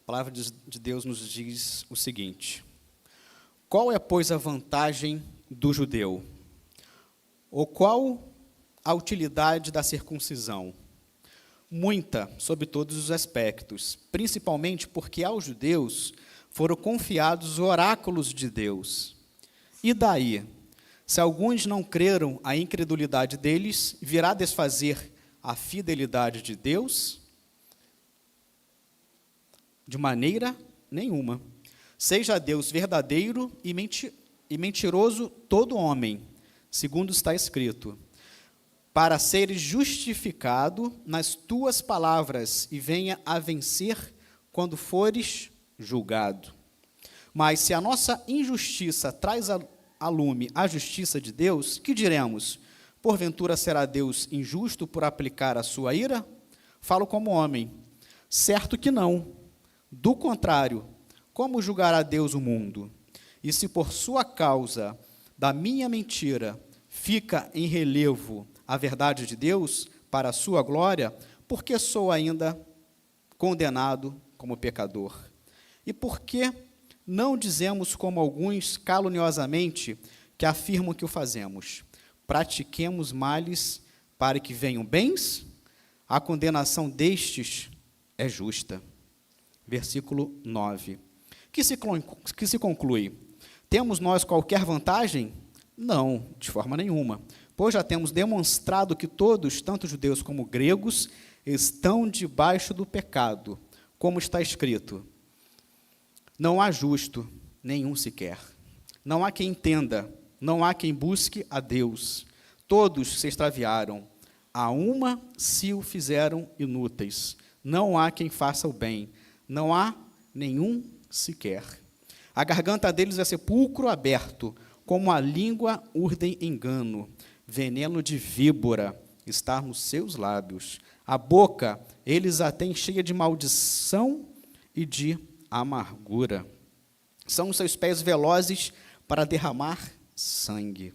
palavra de Deus nos diz o seguinte: qual é, pois, a vantagem do judeu? Ou qual a utilidade da circuncisão? Muita, sob todos os aspectos, principalmente porque aos judeus foram confiados os oráculos de Deus. E daí? Se alguns não creram, a incredulidade deles virá desfazer a fidelidade de Deus? De maneira nenhuma. Seja Deus verdadeiro e mentiroso todo homem, segundo está escrito, para seres justificado nas tuas palavras e venha a vencer quando fores julgado. Mas se a nossa injustiça traz a lume a justiça de Deus, que diremos? Porventura será Deus injusto por aplicar a sua ira? Falo como homem. Certo que não. Do contrário, como julgará Deus o mundo? E se por sua causa da minha mentira fica em relevo a verdade de Deus para a sua glória, por que sou ainda condenado como pecador? E por que não dizemos como alguns caluniosamente que afirmam que o fazemos? Pratiquemos males para que venham bens? A condenação destes é justa. Versículo 9. Que se conclui? Temos nós qualquer vantagem? Não, de forma nenhuma, pois já temos demonstrado que todos, tanto judeus como gregos, estão debaixo do pecado, como está escrito: não há justo, nenhum sequer. Não há quem entenda, não há quem busque a Deus. Todos se extraviaram, a uma se o fizeram inúteis. Não há quem faça o bem, não há nenhum sequer. A garganta deles é sepulcro aberto, como a língua urdem engano. Veneno de víbora está nos seus lábios. A boca eles a têm cheia de maldição e de amargura. São os seus pés velozes para derramar sangue.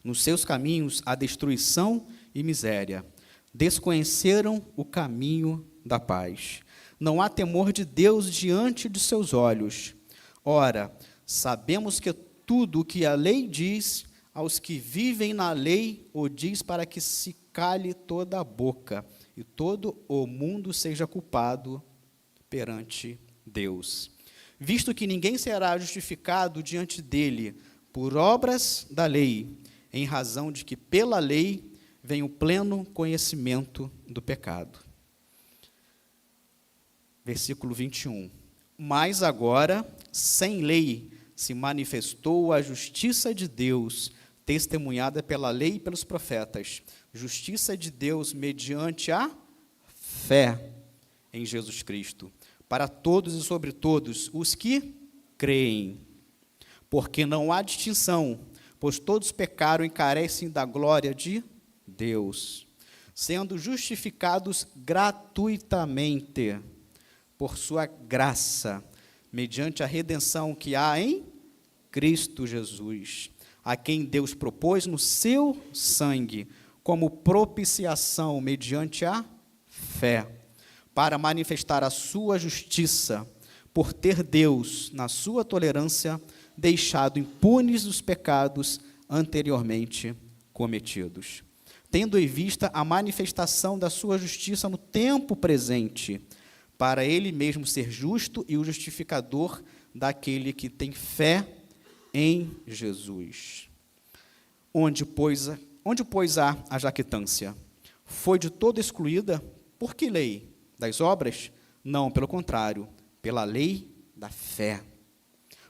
Nos seus caminhos há destruição e miséria. Desconheceram o caminho da paz. Não há temor de Deus diante de seus olhos. Ora, sabemos que tudo o que a lei diz aos que vivem na lei, o diz para que se cale toda a boca e todo o mundo seja culpado perante Deus. Visto que ninguém será justificado diante dele por obras da lei, em razão de que pela lei vem o pleno conhecimento do pecado. Versículo 21. Mas agora, sem lei, se manifestou a justiça de Deus, testemunhada pela lei e pelos profetas. Justiça de Deus mediante a fé em Jesus Cristo, para todos e sobre todos os que creem. Porque não há distinção, pois todos pecaram e carecem da glória de Deus, sendo justificados gratuitamente por sua graça, mediante a redenção que há em Cristo Jesus, a quem Deus propôs no seu sangue, como propiciação mediante a fé, para manifestar a sua justiça, por ter Deus, na sua tolerância, deixado impunes os pecados anteriormente cometidos, tendo em vista a manifestação da sua justiça no tempo presente, para ele mesmo ser justo e o justificador daquele que tem fé em Jesus. Onde, pois, há a jactância? Foi de todo excluída? Por que lei? Das obras? Não, pelo contrário, pela lei da fé.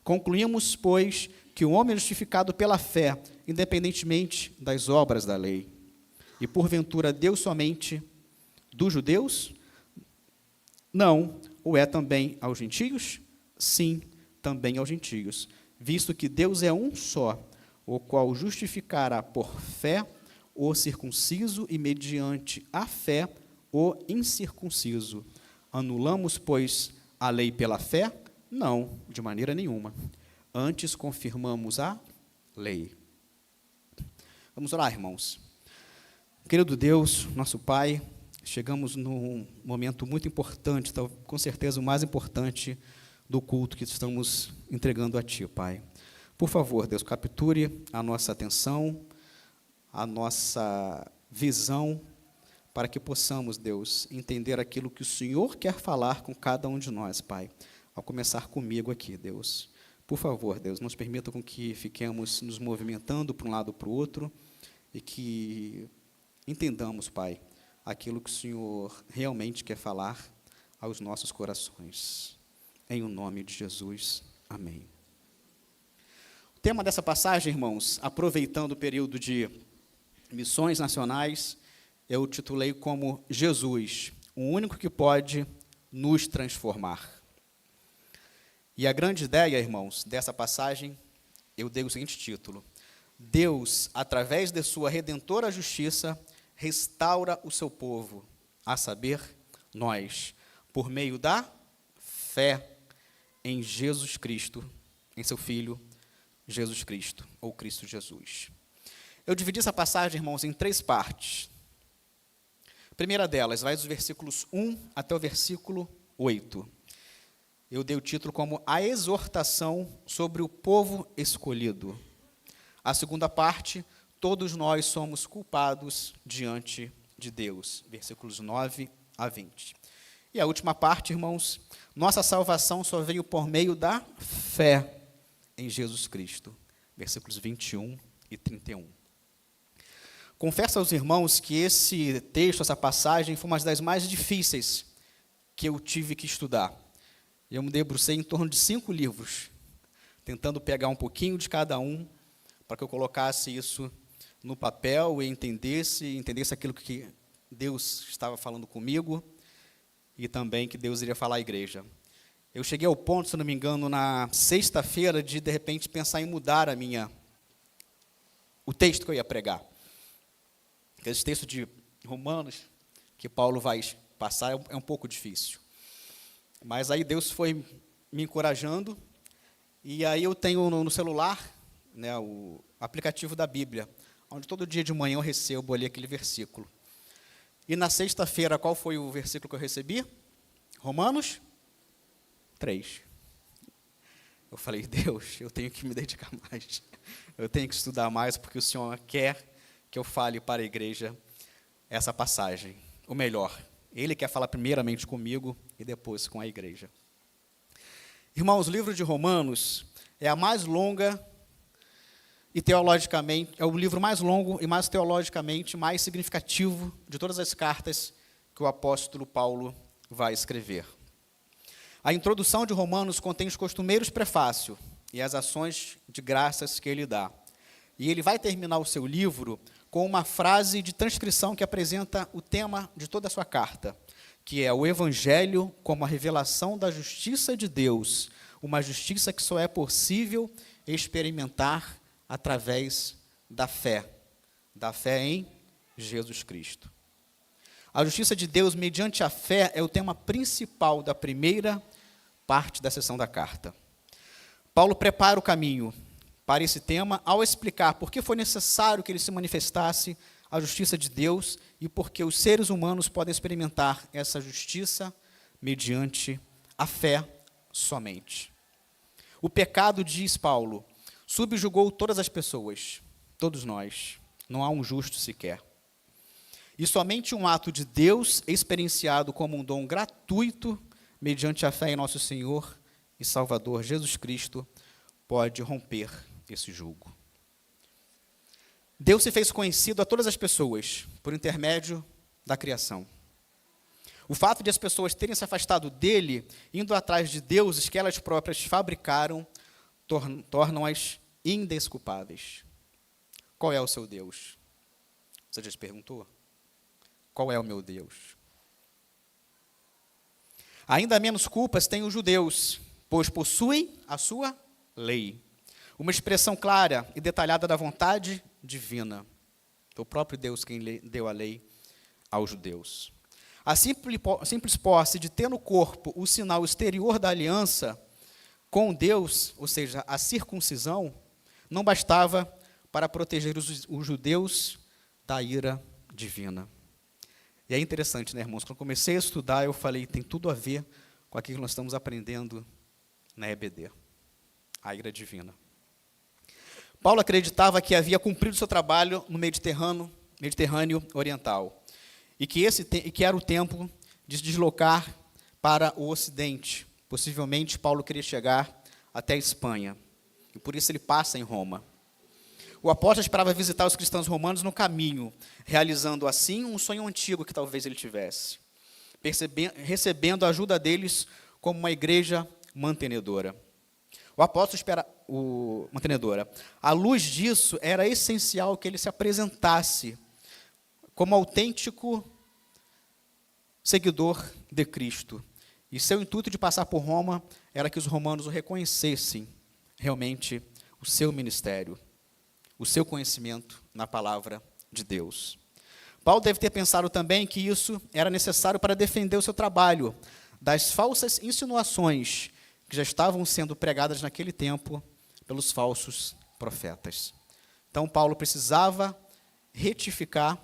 Concluímos, pois, que o homem é justificado pela fé, independentemente das obras da lei. E porventura Deus somente dos judeus? Não, ou é também aos gentios? Sim, também aos gentios, visto que Deus é um só, o qual justificará por fé o circunciso e mediante a fé o incircunciso. Anulamos, pois, a lei pela fé? Não, de maneira nenhuma. Antes confirmamos a lei. Vamos orar, irmãos. Querido Deus, nosso Pai, chegamos num momento muito importante, com certeza o mais importante do culto que estamos entregando a Ti, Pai. Por favor, Deus, capture a nossa atenção, a nossa visão, para que possamos, Deus, entender aquilo que o Senhor quer falar com cada um de nós, Pai. Ao começar comigo aqui, Deus. Por favor, Deus, nos permita com que fiquemos nos movimentando para um lado ou para o outro e que entendamos, Pai, aquilo que o Senhor realmente quer falar aos nossos corações. Em o nome de Jesus. Amém. O tema dessa passagem, irmãos, aproveitando o período de missões nacionais, eu titulei como Jesus, o único que pode nos transformar. E a grande ideia, irmãos, dessa passagem, eu dei o seguinte título: Deus, através de sua redentora justiça, restaura o seu povo, a saber, nós, por meio da fé em Jesus Cristo, em seu Filho, Jesus Cristo, ou Cristo Jesus. Eu dividi essa passagem, irmãos, em 3 partes. A primeira delas vai dos versículos 1 até o versículo 8. Eu dei o título como A Exortação sobre o Povo Escolhido. A segunda parte, todos nós somos culpados diante de Deus, versículos 9 a 20. E a última parte, irmãos, nossa salvação só veio por meio da fé em Jesus Cristo, versículos 21 e 31. Confesso aos irmãos que esse texto, essa passagem, foi uma das mais difíceis que eu tive que estudar. Eu me debrucei em torno de 5 livros, tentando pegar um pouquinho de cada um, para que eu colocasse isso no papel e entendesse aquilo que Deus estava falando comigo e também que Deus iria falar à igreja. Eu cheguei ao ponto, se não me engano, na sexta-feira, de repente pensar em mudar o texto que eu ia pregar. Esse texto de Romanos, que Paulo vai passar, é um pouco difícil. Mas aí Deus foi me encorajando, e aí eu tenho no celular, né, o aplicativo da Bíblia, onde todo dia de manhã eu recebo ali aquele versículo. E na sexta-feira, qual foi o versículo que eu recebi? Romanos 3. Eu falei, Deus, eu tenho que me dedicar mais, eu tenho que estudar mais, porque o Senhor quer que eu fale para a igreja essa passagem. Ou melhor, Ele quer falar primeiramente comigo e depois com a igreja. Irmãos, o livro de Romanos é a mais longa e teologicamente, é o livro mais longo e mais teologicamente mais significativo de todas as cartas que o apóstolo Paulo vai escrever. A introdução de Romanos contém os costumeiros prefácios e as ações de graças que ele dá. E ele vai terminar o seu livro com uma frase de transcrição que apresenta o tema de toda a sua carta, que é o Evangelho como a revelação da justiça de Deus, uma justiça que só é possível experimentar através da fé em Jesus Cristo. A justiça de Deus mediante a fé é o tema principal da primeira parte da seção da carta. Paulo prepara o caminho para esse tema ao explicar por que foi necessário que ele se manifestasse a justiça de Deus e por que os seres humanos podem experimentar essa justiça mediante a fé somente. O pecado, diz Paulo, subjugou todas as pessoas, todos nós, não há um justo sequer. E somente um ato de Deus, experienciado como um dom gratuito, mediante a fé em nosso Senhor e Salvador Jesus Cristo, pode romper esse jugo. Deus se fez conhecido a todas as pessoas por intermédio da criação. O fato de as pessoas terem se afastado dele, indo atrás de deuses que elas próprias fabricaram, tornam-as indesculpáveis. Qual é o seu Deus? Você já se perguntou? Qual é o meu Deus? Ainda menos culpas têm os judeus, pois possuem a sua lei. Uma expressão clara e detalhada da vontade divina. Foi o próprio Deus quem deu a lei aos judeus. A simples posse de ter no corpo o sinal exterior da aliança com Deus, ou seja, a circuncisão, não bastava para proteger os judeus da ira divina. E é interessante, né, irmãos? Quando eu comecei a estudar, eu falei, tem tudo a ver com aquilo que nós estamos aprendendo na EBD, a ira divina. Paulo acreditava que havia cumprido seu trabalho no Mediterrâneo Oriental, e que era o tempo de se deslocar para o Ocidente. Possivelmente, Paulo queria chegar até a Espanha, e por isso ele passa em Roma. O apóstolo esperava visitar os cristãos romanos no caminho, realizando assim um sonho antigo que talvez ele tivesse, recebendo a ajuda deles como uma igreja mantenedora. O apóstolo espera mantenedora. À luz disso, era essencial que ele se apresentasse como autêntico seguidor de Cristo. E seu intuito de passar por Roma era que os romanos o reconhecessem realmente o seu ministério, o seu conhecimento na palavra de Deus. Paulo deve ter pensado também que isso era necessário para defender o seu trabalho das falsas insinuações que já estavam sendo pregadas naquele tempo pelos falsos profetas. Então, Paulo precisava ratificar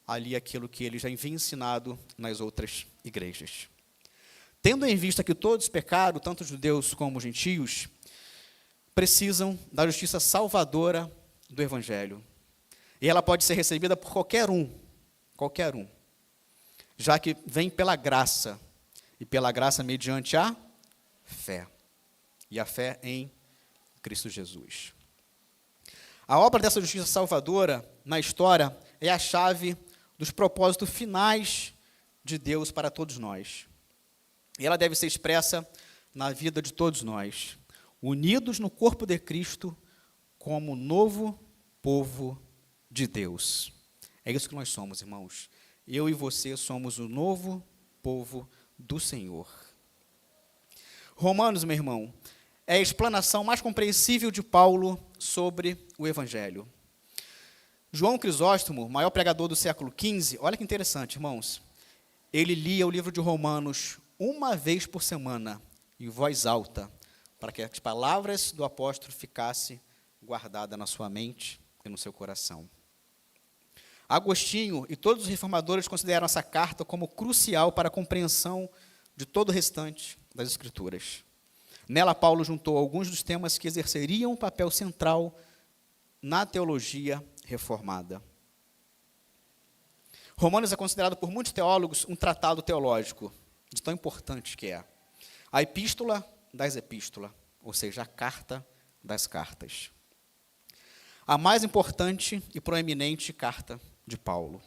ali aquilo que ele já havia ensinado nas outras igrejas. Tendo em vista que todos pecaram, tanto judeus como gentios, precisam da justiça salvadora do Evangelho. E ela pode ser recebida por qualquer um, já que vem pela graça, e pela graça mediante a fé, e a fé em Cristo Jesus. A obra dessa justiça salvadora na história é a chave dos propósitos finais de Deus para todos nós. E ela deve ser expressa na vida de todos nós, unidos no corpo de Cristo como novo povo de Deus. É isso que nós somos, irmãos. Eu e você somos o novo povo do Senhor. Romanos, meu irmão, é a explanação mais compreensível de Paulo sobre o Evangelho. João Crisóstomo, maior pregador do século XV, olha que interessante, irmãos. Ele lia o livro de Romanos uma vez por semana, em voz alta, para que as palavras do apóstolo ficassem guardadas na sua mente e no seu coração. Agostinho e todos os reformadores consideram essa carta como crucial para a compreensão de todo o restante das Escrituras. Nela, Paulo juntou alguns dos temas que exerceriam um papel central na teologia reformada. Romanos é considerado por muitos teólogos um tratado teológico, de tão importante que é. A epístola das epístolas, ou seja, a carta das cartas. A mais importante e proeminente carta de Paulo.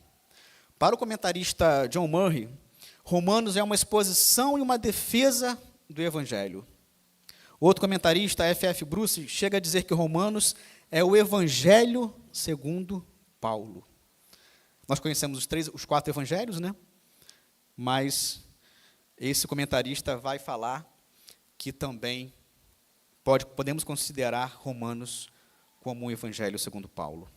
Para o comentarista John Murray, Romanos é uma exposição e uma defesa do Evangelho. Outro comentarista, F.F. Bruce, chega a dizer que Romanos é o Evangelho segundo Paulo. Nós conhecemos os 4 evangelhos, né? Mas esse comentarista vai falar que também podemos considerar Romanos como um evangelho segundo Paulo.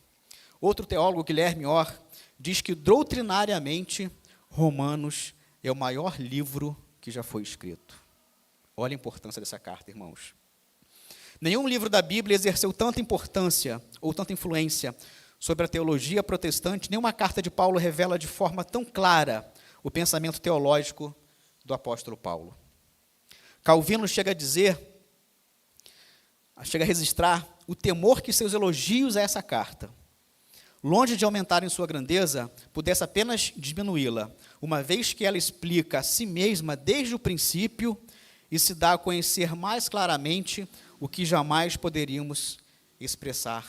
Outro teólogo, Guilherme Orr, diz que doutrinariamente Romanos é o maior livro que já foi escrito. Olha a importância dessa carta, irmãos. Nenhum livro da Bíblia exerceu tanta importância ou tanta influência sobre a teologia protestante, nenhuma carta de Paulo revela de forma tão clara o pensamento teológico do apóstolo Paulo. Calvino chega a registrar o temor que seus elogios a essa carta, longe de aumentarem sua grandeza, pudesse apenas diminuí-la, uma vez que ela explica a si mesma desde o princípio e se dá a conhecer mais claramente o que jamais poderíamos expressar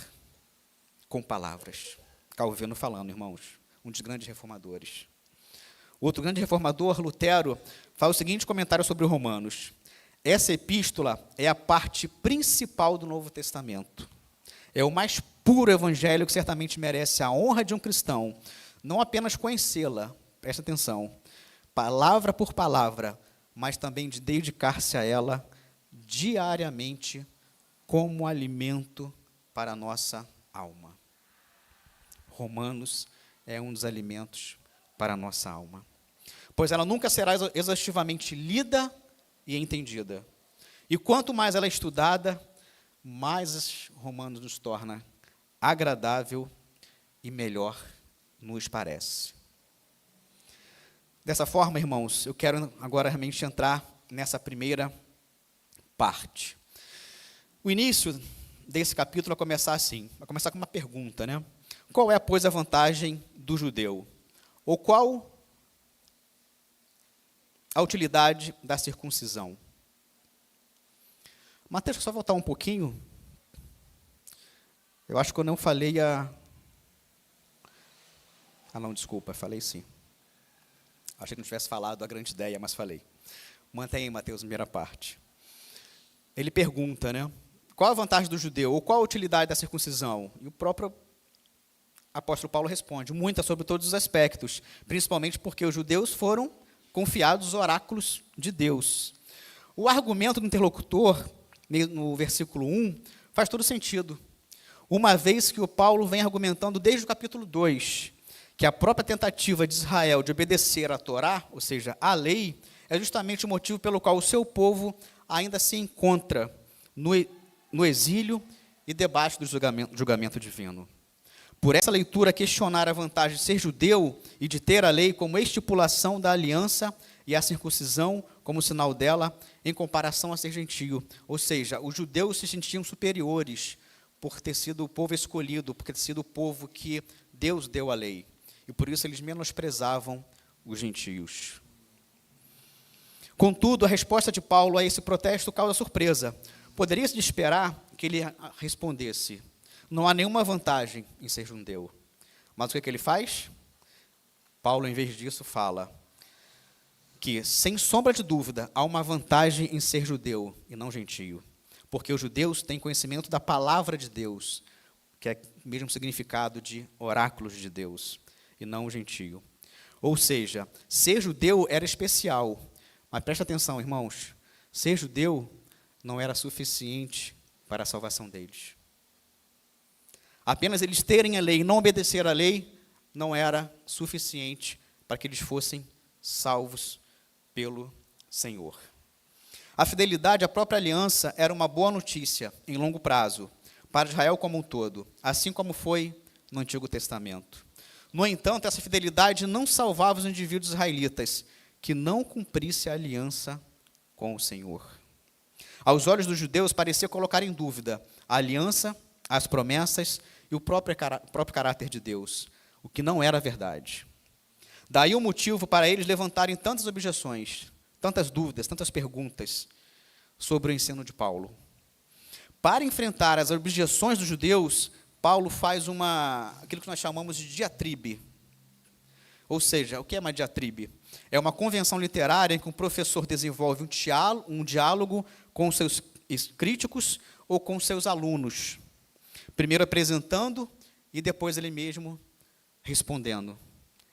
com palavras. Calvino falando, irmãos, um dos grandes reformadores. Outro grande reformador, Lutero, faz o seguinte comentário sobre Romanos: essa epístola é a parte principal do Novo Testamento. É o mais puro evangelho que certamente merece a honra de um cristão, não apenas conhecê-la, presta atenção, palavra por palavra, mas também de dedicar-se a ela diariamente como alimento para a nossa alma. Romanos é um dos alimentos para a nossa alma, pois ela nunca será exaustivamente lida e entendida. E quanto mais ela é estudada, mais Romanos nos torna agradável e melhor nos parece. Dessa forma, irmãos, eu quero agora realmente entrar nessa primeira parte. O início desse capítulo vai começar assim, vai começar com uma pergunta, né? Qual é, pois, a vantagem do judeu? Ou qual a utilidade da circuncisão? Mateus, deixa eu só voltar um pouquinho. Eu acho que eu não falei a... Ah, não, desculpa, falei sim. Achei que não tivesse falado a grande ideia, mas falei. Mantém aí, Mateus, primeira parte. Ele pergunta, né? Qual a vantagem do judeu? Ou qual a utilidade da circuncisão? E o próprio apóstolo Paulo responde, muita sobre todos os aspectos, principalmente porque os judeus foram confiados os oráculos de Deus. O argumento do interlocutor, no versículo 1, faz todo sentido. Uma vez que o Paulo vem argumentando desde o capítulo 2, que a própria tentativa de Israel de obedecer à Torá, ou seja, à lei, é justamente o motivo pelo qual o seu povo ainda se encontra no exílio e debaixo do julgamento divino. Por essa leitura, questionar a vantagem de ser judeu e de ter a lei como estipulação da aliança e a circuncisão como sinal dela, em comparação a ser gentio. Ou seja, os judeus se sentiam superiores por ter sido o povo escolhido, por ter sido o povo que Deus deu a lei. E por isso eles menosprezavam os gentios. Contudo, a resposta de Paulo a esse protesto causa surpresa. Poderia-se esperar que ele respondesse: não há nenhuma vantagem em ser judeu. Mas o que ele faz? Paulo, em vez disso, fala que, sem sombra de dúvida, há uma vantagem em ser judeu e não gentio. Porque os judeus têm conhecimento da palavra de Deus, que é o mesmo significado de oráculos de Deus, e não o gentio. Ou seja, ser judeu era especial. Mas presta atenção, irmãos, ser judeu não era suficiente para a salvação deles. Apenas eles terem a lei e não obedecer à lei não era suficiente para que eles fossem salvos pelo Senhor. A fidelidade à própria aliança era uma boa notícia em longo prazo para Israel como um todo, assim como foi no Antigo Testamento. No entanto, essa fidelidade não salvava os indivíduos israelitas que não cumprissem a aliança com o Senhor. Aos olhos dos judeus, parecia colocar em dúvida a aliança, as promessas e o próprio caráter de Deus, o que não era verdade. Daí o motivo para eles levantarem tantas objeções, tantas dúvidas, tantas perguntas sobre o ensino de Paulo. Para enfrentar as objeções dos judeus, Paulo faz aquilo que nós chamamos de diatribe. Ou seja, o que é uma diatribe? É uma convenção literária em que um professor desenvolve um diálogo com seus críticos ou com seus alunos. Primeiro apresentando e depois ele mesmo respondendo.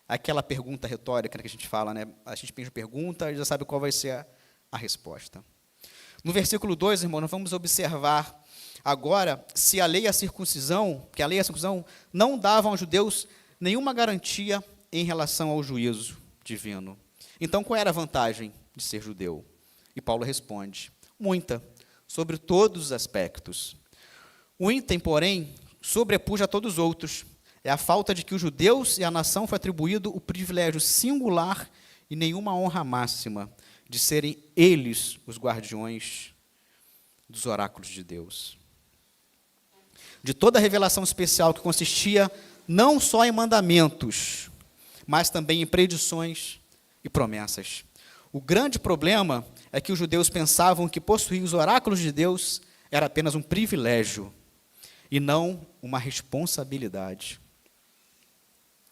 Aquela pergunta retórica que a gente fala, né? A gente pensa pergunta e já sabe qual vai ser a resposta. No versículo 2, irmão, nós vamos observar agora se a lei e a circuncisão, que a lei e a circuncisão não davam aos judeus nenhuma garantia em relação ao juízo divino. Então, qual era a vantagem de ser judeu? E Paulo responde: muita, sobre todos os aspectos. O item, porém, sobrepuja a todos os outros. É a falta de que os judeus e a nação foi atribuído o privilégio singular e nenhuma honra máxima de serem eles os guardiões dos oráculos de Deus. De toda a revelação especial que consistia não só em mandamentos, mas também em predições e promessas. O grande problema é que os judeus pensavam que possuir os oráculos de Deus era apenas um privilégio e não uma responsabilidade.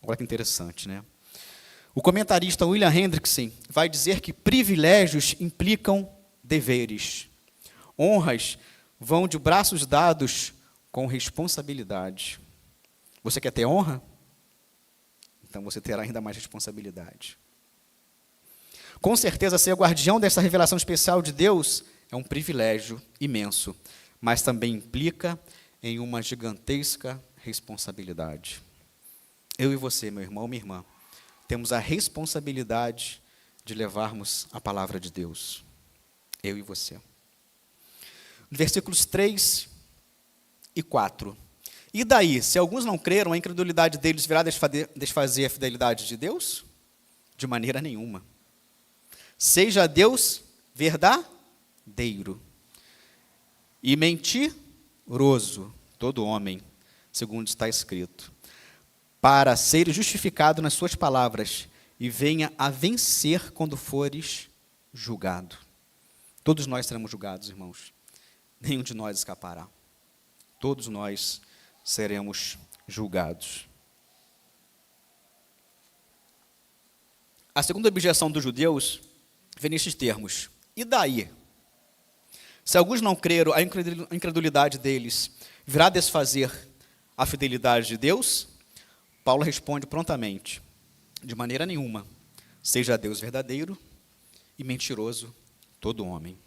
Olha que interessante, né? O comentarista William Hendrickson vai dizer que privilégios implicam deveres. Honras vão de braços dados com responsabilidade. Você quer ter honra? Então você terá ainda mais responsabilidade. Com certeza, ser guardião dessa revelação especial de Deus é um privilégio imenso, mas também implica em uma gigantesca responsabilidade. Eu e você, meu irmão, minha irmã, temos a responsabilidade de levarmos a palavra de Deus. Eu e você. Versículos 3 e 4. E daí, se alguns não creram, a incredulidade deles virá desfazer a fidelidade de Deus? De maneira nenhuma. Seja Deus verdadeiro e mentiroso, todo homem, segundo está escrito, para ser justificado nas suas palavras e venha a vencer quando fores julgado. Todos nós seremos julgados, irmãos. Nenhum de nós escapará. Todos nós seremos julgados. A segunda objeção dos judeus vem nestes termos. E daí? Se alguns não creram, a incredulidade deles virá desfazer a fidelidade de Deus? Paulo responde prontamente, de maneira nenhuma, seja Deus verdadeiro e mentiroso todo homem,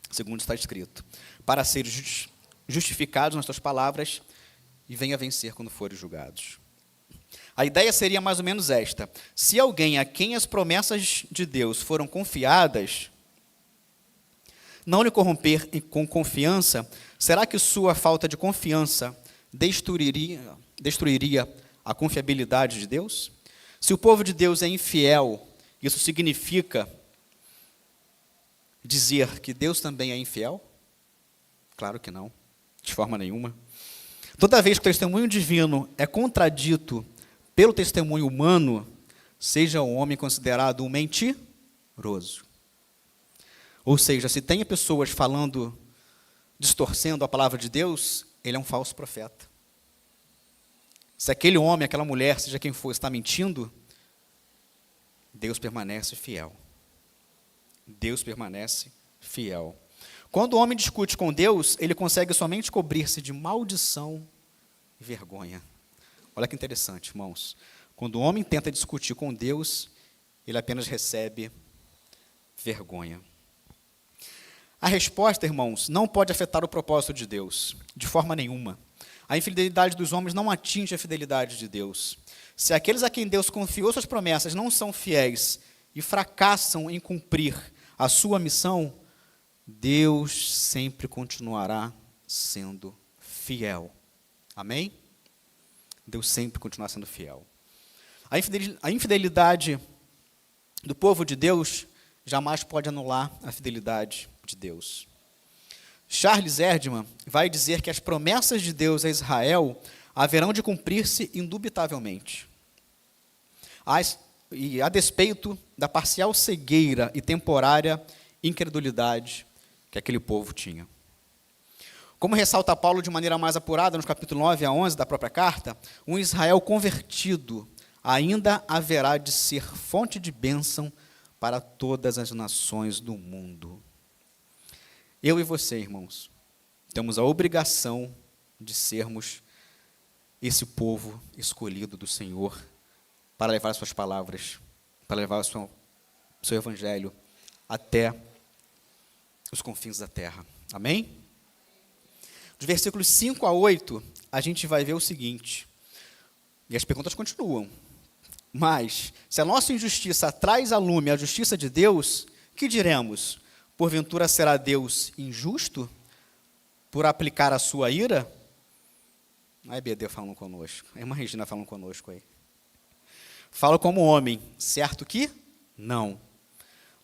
segundo está escrito, para serem justificados nas tuas palavras e venha vencer quando forem julgados. A ideia seria mais ou menos esta: se alguém a quem as promessas de Deus foram confiadas não lhe corromper com confiança, será que sua falta de confiança destruiria a confiabilidade de Deus? Se o povo de Deus é infiel, isso significa dizer que Deus também é infiel? Claro que não, de forma nenhuma. Toda vez que o testemunho divino é contradito pelo testemunho humano, seja o homem considerado um mentiroso. Ou seja, se tem pessoas falando, distorcendo a palavra de Deus, ele é um falso profeta. Se aquele homem, aquela mulher, seja quem for, está mentindo, Deus permanece fiel. Deus permanece fiel. Quando o homem discute com Deus, ele consegue somente cobrir-se de maldição e vergonha. Olha que interessante, irmãos. Quando o homem tenta discutir com Deus, ele apenas recebe vergonha. A resposta, irmãos, não pode afetar o propósito de Deus, de forma nenhuma. A infidelidade dos homens não atinge a fidelidade de Deus. Se aqueles a quem Deus confiou suas promessas não são fiéis e fracassam em cumprir a sua missão, Deus sempre continuará sendo fiel. Amém? Deus sempre continuará sendo fiel. A infidelidade do povo de Deus jamais pode anular a fidelidade de Deus. Charles Erdmann vai dizer que as promessas de Deus a Israel haverão de cumprir-se indubitavelmente. E a despeito da parcial cegueira e temporária incredulidade que aquele povo tinha. Como ressalta Paulo de maneira mais apurada nos capítulos 9 a 11 da própria carta, um Israel convertido ainda haverá de ser fonte de bênção para todas as nações do mundo. Eu e você, irmãos, temos a obrigação de sermos esse povo escolhido do Senhor para levar as suas palavras, para levar o seu evangelho até os confins da terra. Amém? Dos versículos 5 a 8, a gente vai ver o seguinte, e as perguntas continuam. Mas, se a nossa injustiça traz à lume a justiça de Deus, que diremos? Porventura será Deus injusto por aplicar a sua ira? Não é BD falando conosco, é a irmã Regina falando conosco aí. Falo como homem, certo que? Não.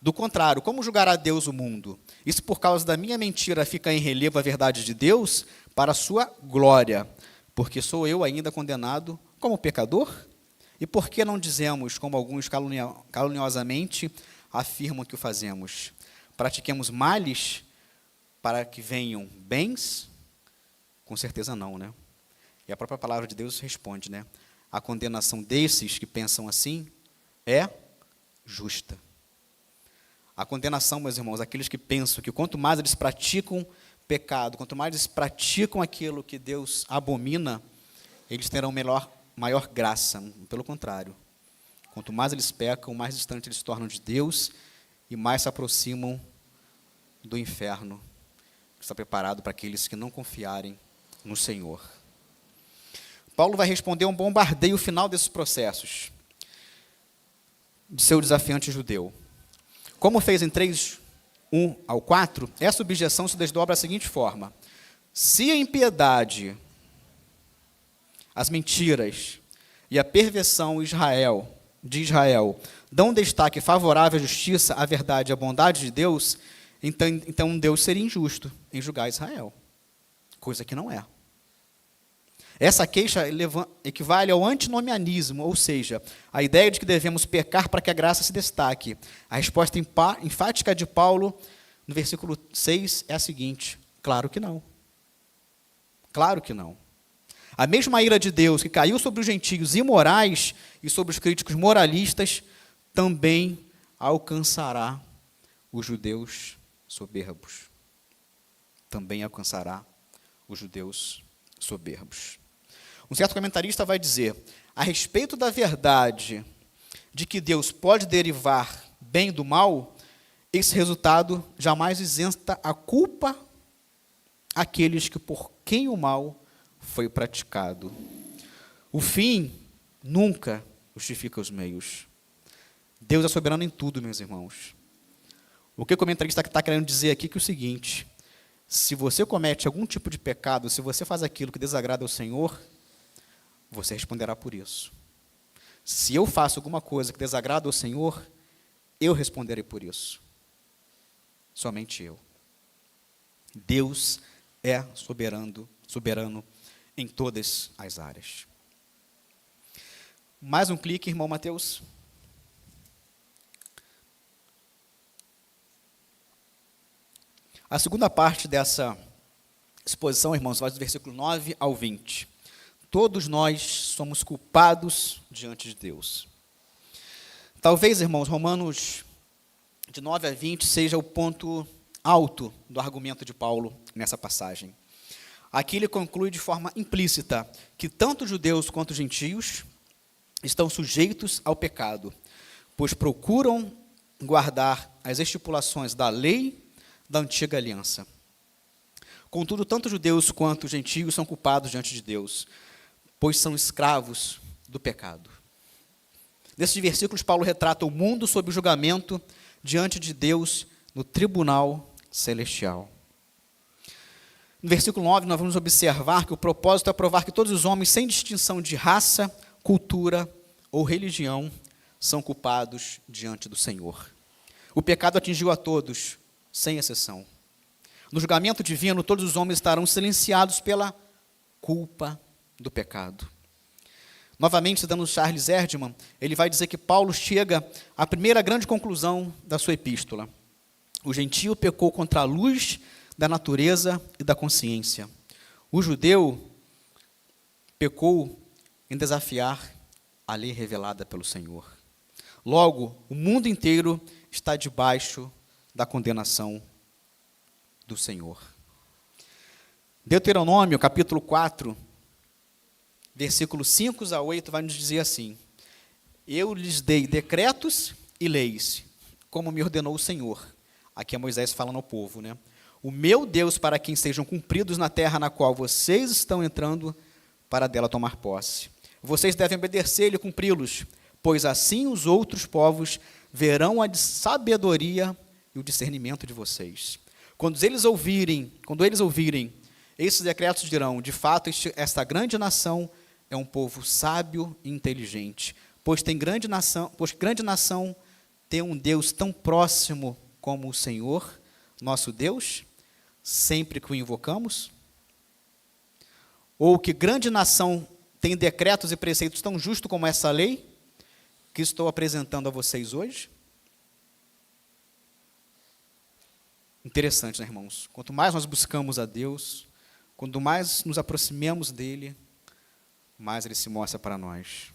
Do contrário, como julgará Deus o mundo? Isso por causa da minha mentira fica em relevo a verdade de Deus para a sua glória, porque sou eu ainda condenado como pecador? E por que não dizemos, como alguns caluniosamente afirmam que o fazemos? Pratiquemos males para que venham bens? Com certeza não, né? E a própria palavra de Deus responde, né? A condenação desses que pensam assim é justa. A condenação, meus irmãos, daqueles que pensam que quanto mais eles praticam pecado, quanto mais eles praticam aquilo que Deus abomina, eles terão maior graça. Pelo contrário, quanto mais eles pecam, mais distante eles se tornam de Deus e mais se aproximam do inferno que está preparado para aqueles que não confiarem no Senhor. Paulo vai responder a um bombardeio final desses processos de seu desafiante judeu. Como fez em 3, 1 ao 4, essa objeção se desdobra da seguinte forma: se a impiedade as mentiras e a perversão de Israel dão destaque favorável à justiça, à verdade e à bondade de Deus, então Deus seria injusto em julgar Israel, coisa que não é. Essa queixa equivale ao antinomianismo, ou seja, a ideia de que devemos pecar para que a graça se destaque. A resposta enfática de Paulo, no versículo 6, é a seguinte: claro que não. Claro que não. A mesma ira de Deus que caiu sobre os gentios imorais e sobre os críticos moralistas, também alcançará os judeus soberbos. Também alcançará os judeus soberbos. Um certo comentarista vai dizer, a respeito da verdade de que Deus pode derivar bem do mal, esse resultado jamais isenta a culpa àqueles que por quem o mal foi praticado. O fim nunca justifica os meios. Deus é soberano em tudo, meus irmãos. O que o comentarista está querendo dizer aqui é que é o seguinte: se você comete algum tipo de pecado, se você faz aquilo que desagrada ao Senhor, você responderá por isso. Se eu faço alguma coisa que desagrada ao Senhor, eu responderei por isso. Somente eu. Deus é soberano em todas as áreas. Mais um clique, irmão Mateus. A segunda parte dessa exposição, irmãos, vai do versículo 9 ao 20. Todos nós somos culpados diante de Deus. Talvez, irmãos, Romanos de 9 a 20 seja o ponto alto do argumento de Paulo nessa passagem. Aqui ele conclui de forma implícita que tanto judeus quanto gentios estão sujeitos ao pecado, pois procuram guardar as estipulações da lei da antiga aliança. Contudo, tanto judeus quanto gentios são culpados diante de Deus, pois são escravos do pecado. Nesses versículos, Paulo retrata o mundo sob o julgamento diante de Deus no tribunal celestial. No versículo 9, nós vamos observar que o propósito é provar que todos os homens, sem distinção de raça, cultura ou religião, são culpados diante do Senhor. O pecado atingiu a todos, sem exceção. No julgamento divino, todos os homens estarão silenciados pela culpa do pecado. Novamente, citando Charles Erdman, ele vai dizer que Paulo chega à primeira grande conclusão da sua epístola. O gentio pecou contra a luz da natureza e da consciência. O judeu pecou em desafiar a lei revelada pelo Senhor. Logo, o mundo inteiro está debaixo da condenação do Senhor. Deuteronômio, capítulo 4, versículos 5 a 8, vai nos dizer assim: eu lhes dei decretos e leis, como me ordenou o Senhor. Aqui é Moisés falando ao povo, né? O meu Deus, para quem sejam cumpridos na terra na qual vocês estão entrando, para dela tomar posse. Vocês devem obedecer-lhe e cumpri-los, pois assim os outros povos verão a sabedoria e o discernimento de vocês. Quando eles ouvirem, esses decretos dirão: de fato, esta grande nação é um povo sábio e inteligente, pois grande nação tem um Deus tão próximo como o Senhor, nosso Deus, sempre que o invocamos? Ou que grande nação tem decretos e preceitos tão justos como essa lei que estou apresentando a vocês hoje? Interessante, né, irmãos? Quanto mais nós buscamos a Deus, quanto mais nos aproximamos dele, mais ele se mostra para nós.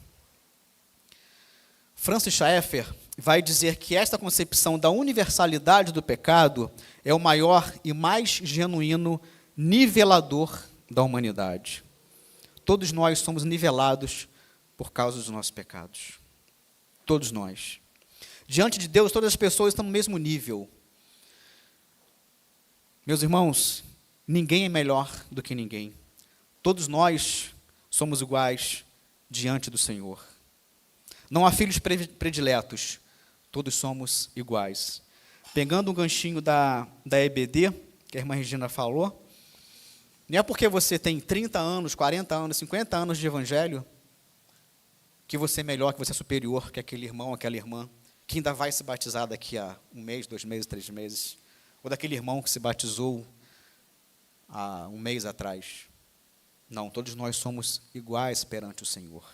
Francis Schaeffer vai dizer que esta concepção da universalidade do pecado é o maior e mais genuíno nivelador da humanidade. Todos nós somos nivelados por causa dos nossos pecados. Todos nós. Diante de Deus, todas as pessoas estão no mesmo nível. Meus irmãos, ninguém é melhor do que ninguém. Todos nós somos iguais diante do Senhor. Não há filhos prediletos, todos somos iguais. Pegando um ganchinho da EBD, que a irmã Regina falou, Não é porque você tem 30 anos, 40 anos, 50 anos de evangelho que você é melhor, que você é superior que aquele irmão, aquela irmã, que ainda vai se batizar daqui a 1 mês, 2 meses, 3 meses, ou daquele irmão que se batizou há 1 mês atrás. Não, todos nós somos iguais perante o Senhor.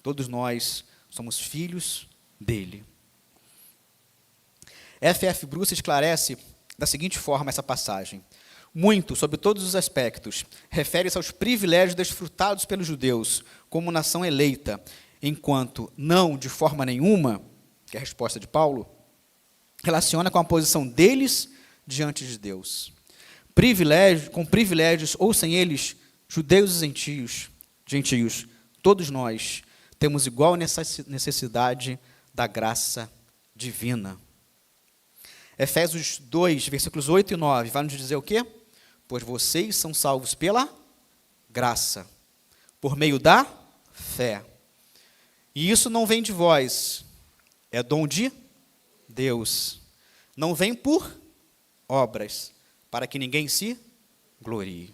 Todos nós somos filhos dele. F.F. Bruce esclarece da seguinte forma essa passagem. Muito, sob todos os aspectos, refere-se aos privilégios desfrutados pelos judeus como nação eleita, enquanto não, de forma nenhuma, que é a resposta de Paulo, relaciona com a posição deles diante de Deus. Com privilégios ou sem eles, judeus e gentios, todos nós temos igual necessidade da graça divina. Efésios 2, versículos 8 e 9, vai nos dizer o quê? Pois vocês são salvos pela graça, por meio da fé. E isso não vem de vós, é dom de Deus. Não vem por obras, para que ninguém se glorie.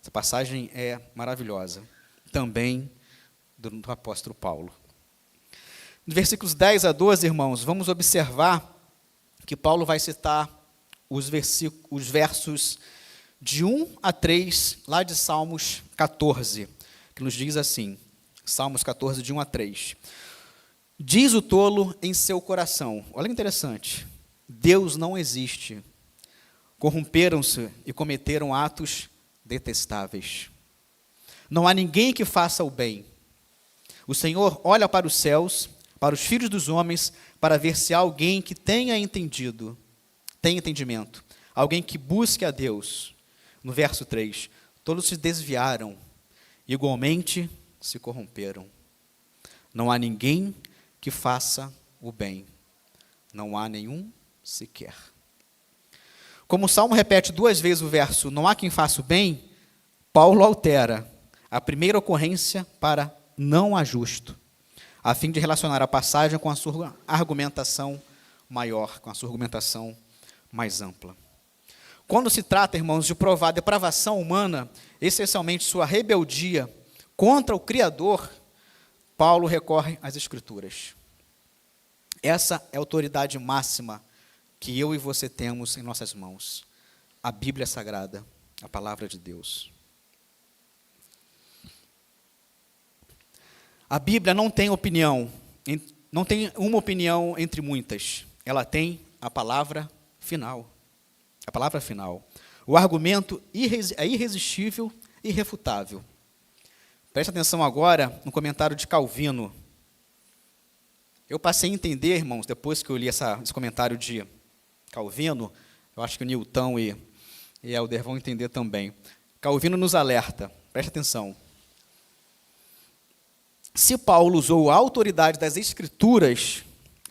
Essa passagem é maravilhosa, também do apóstolo Paulo. Nos versículos 10 a 12, irmãos, vamos observar que Paulo vai citar os versos de 1 a 3, lá de Salmos 14, que nos diz assim, Salmos 14, de 1 a 3. Diz o tolo em seu coração, olha que interessante, Deus não existe. Corromperam-se e cometeram atos detestáveis. Não há ninguém que faça o bem. O Senhor olha para os céus, para os filhos dos homens, para ver se há alguém que tenha entendimento, alguém que busque a Deus. No verso 3, todos se desviaram, igualmente se corromperam. Não há ninguém que faça o bem, não há nenhum sequer. Como o Salmo repete 2 vezes o verso, não há quem faça o bem, Paulo altera a primeira ocorrência para não há justo, a fim de relacionar a passagem com a sua argumentação maior, com a sua argumentação mais ampla. Quando se trata, irmãos, de provar a depravação humana, essencialmente sua rebeldia contra o Criador, Paulo recorre às Escrituras. Essa é a autoridade máxima que eu e você temos em nossas mãos. A Bíblia Sagrada, a Palavra de Deus. A Bíblia não tem opinião, não tem uma opinião entre muitas. Ela tem a palavra final. A palavra final. O argumento é irresistível e irrefutável. Preste atenção agora no comentário de Calvino. Eu passei a entender, irmãos, depois que eu li esse comentário de Calvino, eu acho que o Newton e Helder vão entender também. Calvino nos alerta, preste atenção. Se Paulo usou a autoridade das Escrituras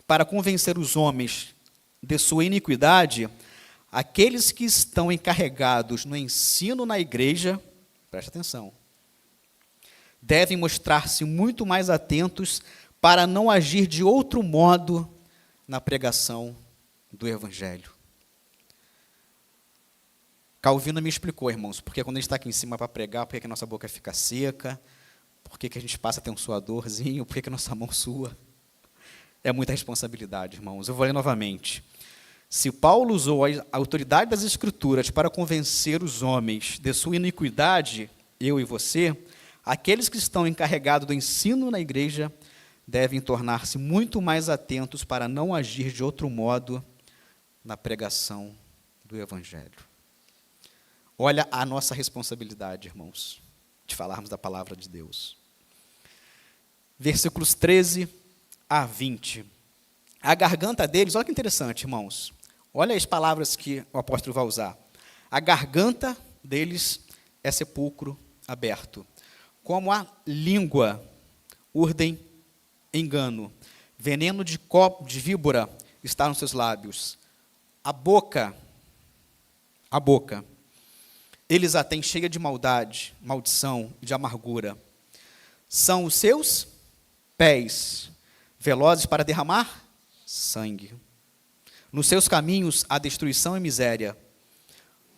para convencer os homens de sua iniquidade, aqueles que estão encarregados no ensino na igreja, preste atenção, devem mostrar-se muito mais atentos para não agir de outro modo na pregação do Evangelho. Calvino me explicou, irmãos, porque quando a gente está aqui em cima para pregar, por que a nossa boca fica seca, por que a gente passa a ter um suadorzinho, por que a nossa mão sua. É muita responsabilidade, irmãos. Eu vou ler novamente. Se Paulo usou a autoridade das Escrituras para convencer os homens de sua iniquidade, eu e você, aqueles que estão encarregados do ensino na igreja devem tornar-se muito mais atentos para não agir de outro modo na pregação do Evangelho. Olha a nossa responsabilidade, irmãos, de falarmos da palavra de Deus. Versículos 13 a 20. A garganta deles, olha que interessante, irmãos. Olha as palavras que o apóstolo vai usar. A garganta deles é sepulcro aberto. Como a língua, urdem engano. Veneno de víbora está nos seus lábios. A boca, eles a têm cheia de maldade, maldição e de amargura. São os seus pés, velozes para derramar sangue. Nos seus caminhos há destruição e miséria.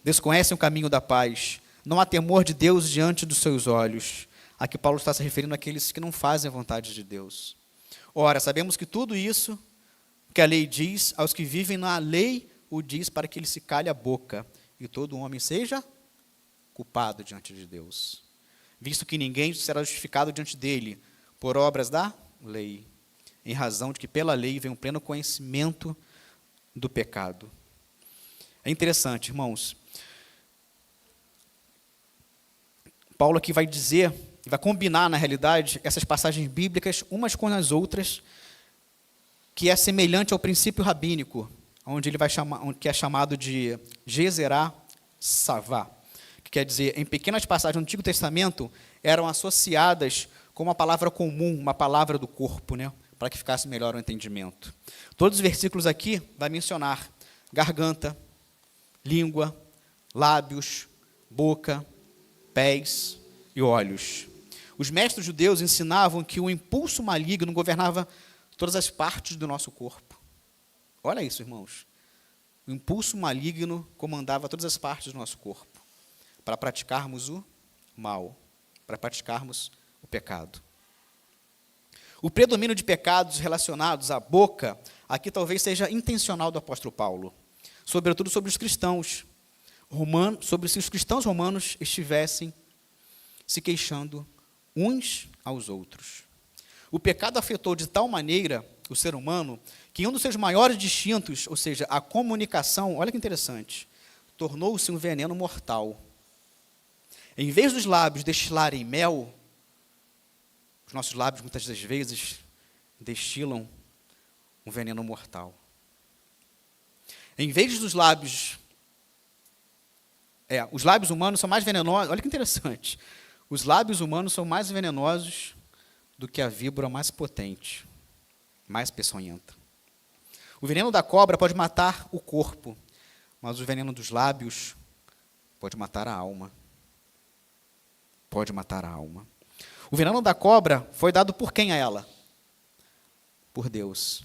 desconhecem o caminho da paz, não há temor de Deus diante dos seus olhos. Aqui Paulo está se referindo àqueles que não fazem a vontade de Deus. Ora, sabemos que tudo isso que a lei diz, aos que vivem na lei, o diz para que ele se calhe a boca, e todo homem seja culpado diante de Deus. Visto que ninguém será justificado diante dele por obras da lei, em razão de que pela lei vem um pleno conhecimento do pecado. É interessante, irmãos. Paulo aqui vai dizer, vai combinar, na realidade, essas passagens bíblicas umas com as outras, que é semelhante ao princípio rabínico, onde ele vai chamar, que é chamado de Gezerá Savá, que quer dizer, em pequenas passagens do Antigo Testamento, eram associadas com uma palavra comum, uma palavra do corpo, né, para que ficasse melhor o entendimento. Todos os versículos aqui vai mencionar garganta, língua, lábios, boca, pés e olhos. Os mestres judeus ensinavam que o impulso maligno governava todas as partes do nosso corpo. Olha isso, irmãos. O impulso maligno comandava todas as partes do nosso corpo, para praticarmos o mal, para praticarmos o pecado. O predomínio de pecados relacionados à boca, aqui talvez seja intencional do apóstolo Paulo, sobretudo sobre os cristãos romanos, sobre se os cristãos romanos estivessem se queixando uns aos outros. O pecado afetou de tal maneira o ser humano que um dos seus maiores distintos, ou seja, a comunicação, olha que interessante, tornou-se um veneno mortal. Em vez dos lábios destilarem mel, os nossos lábios muitas das vezes destilam um veneno mortal. Em vez dos lábios, os lábios humanos são mais venenosos, olha que interessante, os lábios humanos são mais venenosos do que a víbora mais potente, mais peçonhenta. O veneno da cobra pode matar o corpo, mas o veneno dos lábios pode matar a alma. Pode matar a alma. O veneno da cobra foi dado por quem a ela? Por Deus.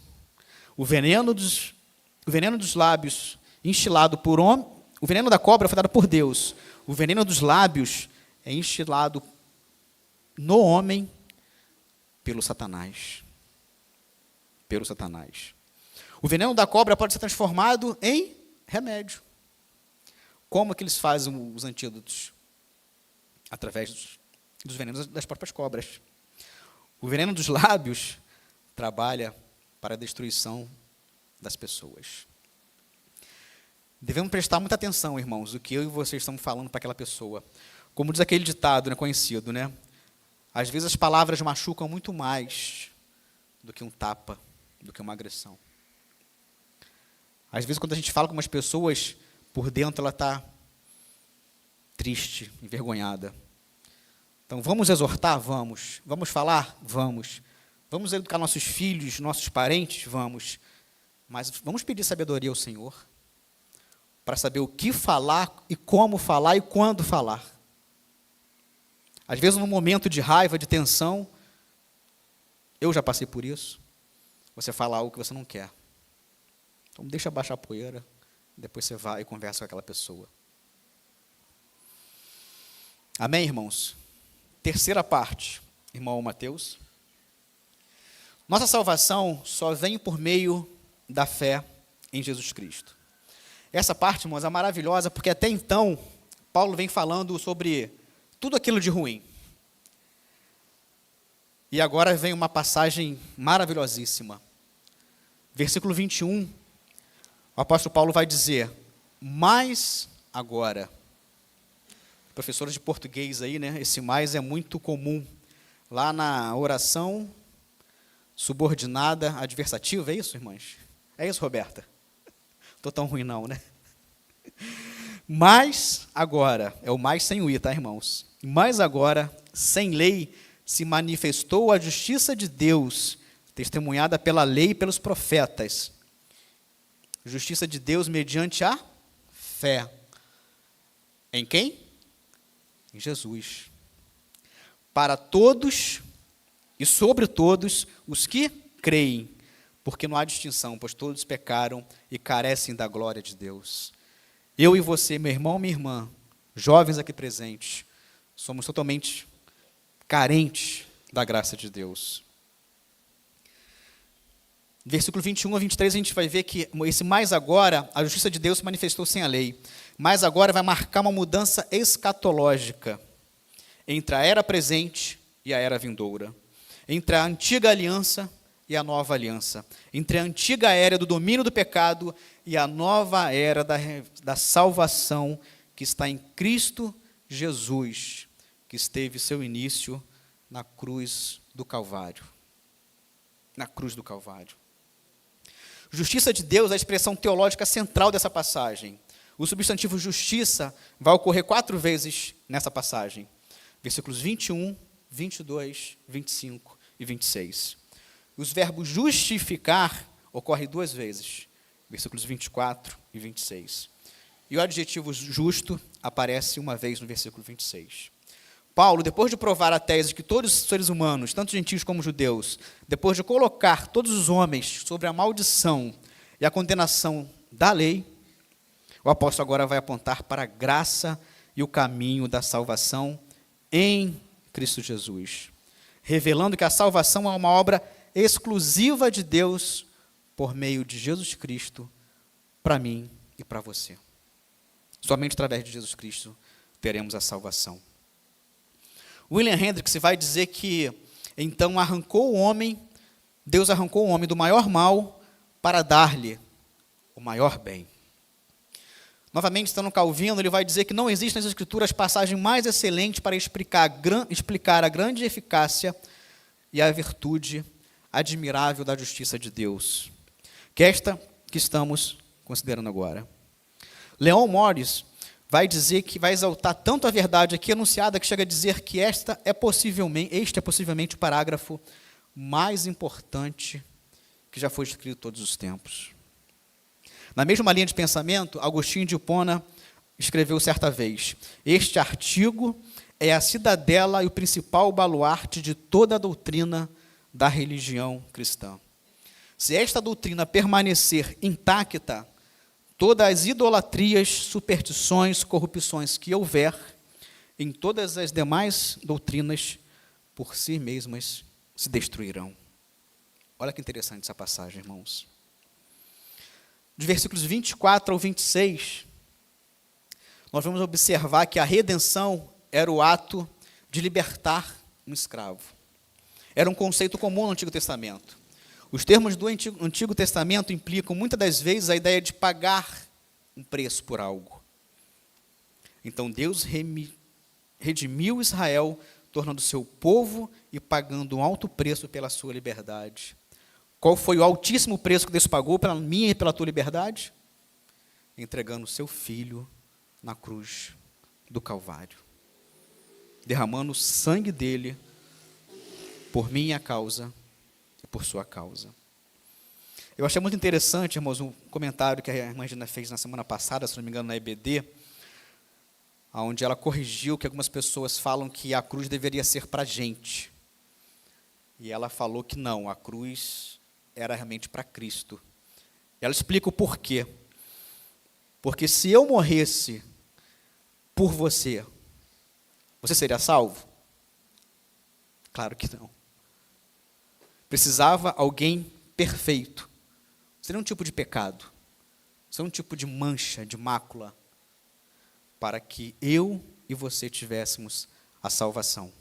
O veneno dos lábios instilado por homem, o veneno da cobra foi dado por Deus. O veneno dos lábios é instilado no homem pelo Satanás. Pelo Satanás. O veneno da cobra pode ser transformado em remédio. Como é que eles fazem os antídotos? Através dos venenos das próprias cobras. O veneno dos lábios trabalha para a destruição das pessoas. Devemos prestar muita atenção, irmãos, do que eu e vocês estamos falando para aquela pessoa. Como diz aquele ditado, né, conhecido, né? Às vezes as palavras machucam muito mais do que um tapa, do que uma agressão. Às vezes, quando a gente fala com umas pessoas, por dentro ela está triste, envergonhada. Então, vamos exortar? Vamos. Vamos falar? Vamos. Vamos educar nossos filhos, nossos parentes? Vamos. Mas vamos pedir sabedoria ao Senhor para saber o que falar e como falar e quando falar. Às vezes, num momento de raiva, de tensão, eu já passei por isso, você fala algo que você não quer. Então, deixa baixar a poeira, depois você vai e conversa com aquela pessoa. Amém, irmãos? Terceira parte, irmão Mateus. Nossa salvação só vem por meio da fé em Jesus Cristo. Essa parte, irmãos, é maravilhosa, porque até então, Paulo vem falando sobre tudo aquilo de ruim. E agora vem uma passagem maravilhosíssima. Versículo 21, o apóstolo Paulo vai dizer, mas agora. Professores de português aí, né? Esse mais é muito comum. Lá na oração subordinada adversativa, é isso, irmãs? É isso, Roberta? Estou tão ruim não, né? Mas agora, é o mais sem o i, tá, irmãos? Mas agora, sem lei, se manifestou a justiça de Deus, testemunhada pela lei e pelos profetas. Justiça de Deus mediante a fé. Em quem? Em Jesus. Para todos e sobre todos os que creem, porque não há distinção, pois todos pecaram e carecem da glória de Deus. Eu e você, meu irmão, minha irmã, jovens aqui presentes, somos totalmente carentes da graça de Deus. Versículo 21 a 23, a gente vai ver que esse mais agora, a justiça de Deus se manifestou sem a lei. Mais agora vai marcar uma mudança escatológica entre a era presente e a era vindoura. Entre a antiga aliança e a nova aliança. Entre a antiga era do domínio do pecado e a nova era da salvação que está em Cristo Jesus, que esteve seu início na cruz do Calvário. Na cruz do Calvário. Justiça de Deus é a expressão teológica central dessa passagem. O substantivo justiça vai ocorrer 4 vezes nessa passagem. Versículos 21, 22, 25 e 26. Os verbos justificar ocorrem 2 vezes. Versículos 24 e 26. E o adjetivo justo aparece uma vez no versículo 26. Paulo, depois de provar a tese de que todos os seres humanos, tanto gentios como judeus, depois de colocar todos os homens sobre a maldição e a condenação da lei, o apóstolo agora vai apontar para a graça e o caminho da salvação em Cristo Jesus, revelando que a salvação é uma obra exclusiva de Deus por meio de Jesus Cristo, para mim e para você. Somente através de Jesus Cristo teremos a salvação. William Hendricks vai dizer que, então, Deus arrancou o homem do maior mal para dar-lhe o maior bem. Novamente, estando Calvino, ele vai dizer que não existe nas Escrituras passagem mais excelente para explicar a grande eficácia e a virtude admirável da justiça de Deus, que esta que estamos considerando agora. Leon Morris vai dizer que vai exaltar tanto a verdade aqui anunciada que chega a dizer que este é possivelmente o parágrafo mais importante que já foi escrito todos os tempos. Na mesma linha de pensamento, Agostinho de Hipona escreveu certa vez: este artigo é a cidadela e o principal baluarte de toda a doutrina da religião cristã. Se esta doutrina permanecer intacta, todas as idolatrias, superstições, corrupções que houver em todas as demais doutrinas, por si mesmas, se destruirão. Olha que interessante essa passagem, irmãos. Dos versículos 24 ao 26, nós vamos observar que a redenção era o ato de libertar um escravo. Era um conceito comum no Antigo Testamento. Os termos do Antigo Testamento implicam, muitas das vezes, a ideia de pagar um preço por algo. Então, Deus redimiu Israel, tornando seu povo e pagando um alto preço pela sua liberdade. Qual foi o altíssimo preço que Deus pagou pela minha e pela tua liberdade? Entregando o seu filho na cruz do Calvário. Derramando o sangue dele por minha causa e por sua causa. Eu achei muito interessante, irmãos, um comentário que a irmã Gina fez na semana passada, se não me engano, na EBD, onde ela corrigiu que algumas pessoas falam que a cruz deveria ser para a gente. E ela falou que não, a cruz era realmente para Cristo. Ela explica o porquê. Porque se eu morresse por você, você seria salvo? Claro que não. Precisava alguém perfeito. Seria um tipo de pecado. Seria um tipo de mancha, de mácula, para que eu e você tivéssemos a salvação.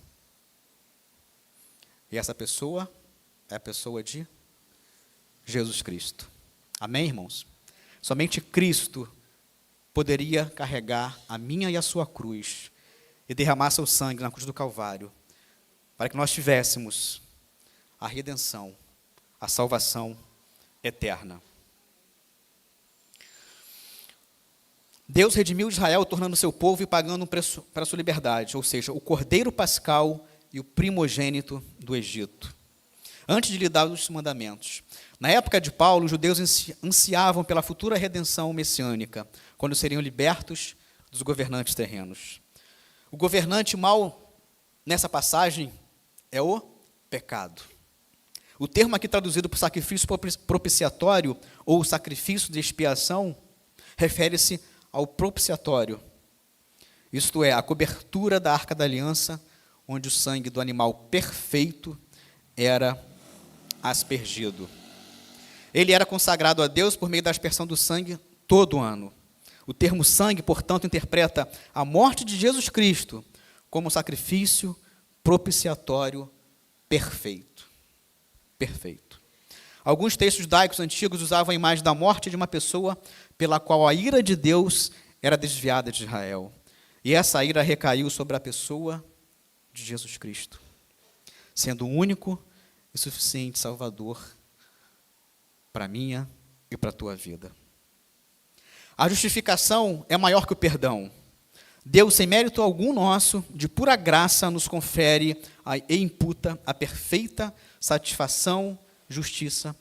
E essa pessoa é a pessoa de Jesus Cristo. Amém, irmãos? Somente Cristo poderia carregar a minha e a sua cruz e derramar seu sangue na cruz do Calvário, para que nós tivéssemos a redenção, a salvação eterna. Deus redimiu Israel, tornando seu povo e pagando um preço para a sua liberdade, ou seja, o cordeiro pascal e o primogênito do Egito, antes de lhe dar os mandamentos. Na época de Paulo, os judeus ansiavam pela futura redenção messiânica, quando seriam libertos dos governantes terrenos. O governante mau, nessa passagem, é o pecado. O termo aqui traduzido por sacrifício propiciatório ou sacrifício de expiação refere-se ao propiciatório, isto é, a cobertura da Arca da Aliança, onde o sangue do animal perfeito era aspergido. Ele era consagrado a Deus por meio da aspersão do sangue todo ano. O termo sangue, portanto, interpreta a morte de Jesus Cristo como sacrifício propiciatório perfeito. Perfeito. Alguns textos judaicos antigos usavam a imagem da morte de uma pessoa pela qual a ira de Deus era desviada de Israel. E essa ira recaiu sobre a pessoa de Jesus Cristo, sendo o único e suficiente Salvador para a minha e para a tua vida. A justificação é maior que o perdão. Deus, sem mérito algum nosso, de pura graça, nos confere e imputa a perfeita satisfação, justiça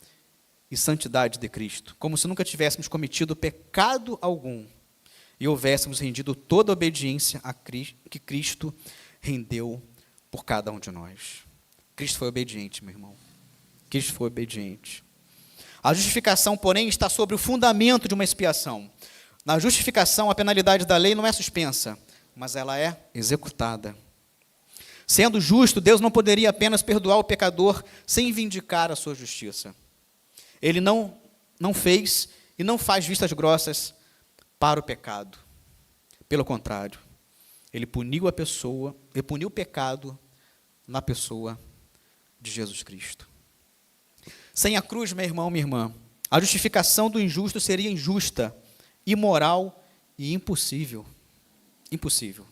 e santidade de Cristo, como se nunca tivéssemos cometido pecado algum e houvéssemos rendido toda a obediência a Cristo, que Cristo rendeu por cada um de nós. Cristo foi obediente, meu irmão. Cristo foi obediente. A justificação, porém, está sobre o fundamento de uma expiação. Na justificação, a penalidade da lei não é suspensa, mas ela é executada. Sendo justo, Deus não poderia apenas perdoar o pecador sem vindicar a sua justiça. Ele não fez e não faz vistas grossas para o pecado. Pelo contrário, ele puniu a pessoa, ele puniu o pecado na pessoa de Jesus Cristo. Sem a cruz, meu irmão, minha irmã, a justificação do injusto seria injusta, imoral e impossível. Impossível.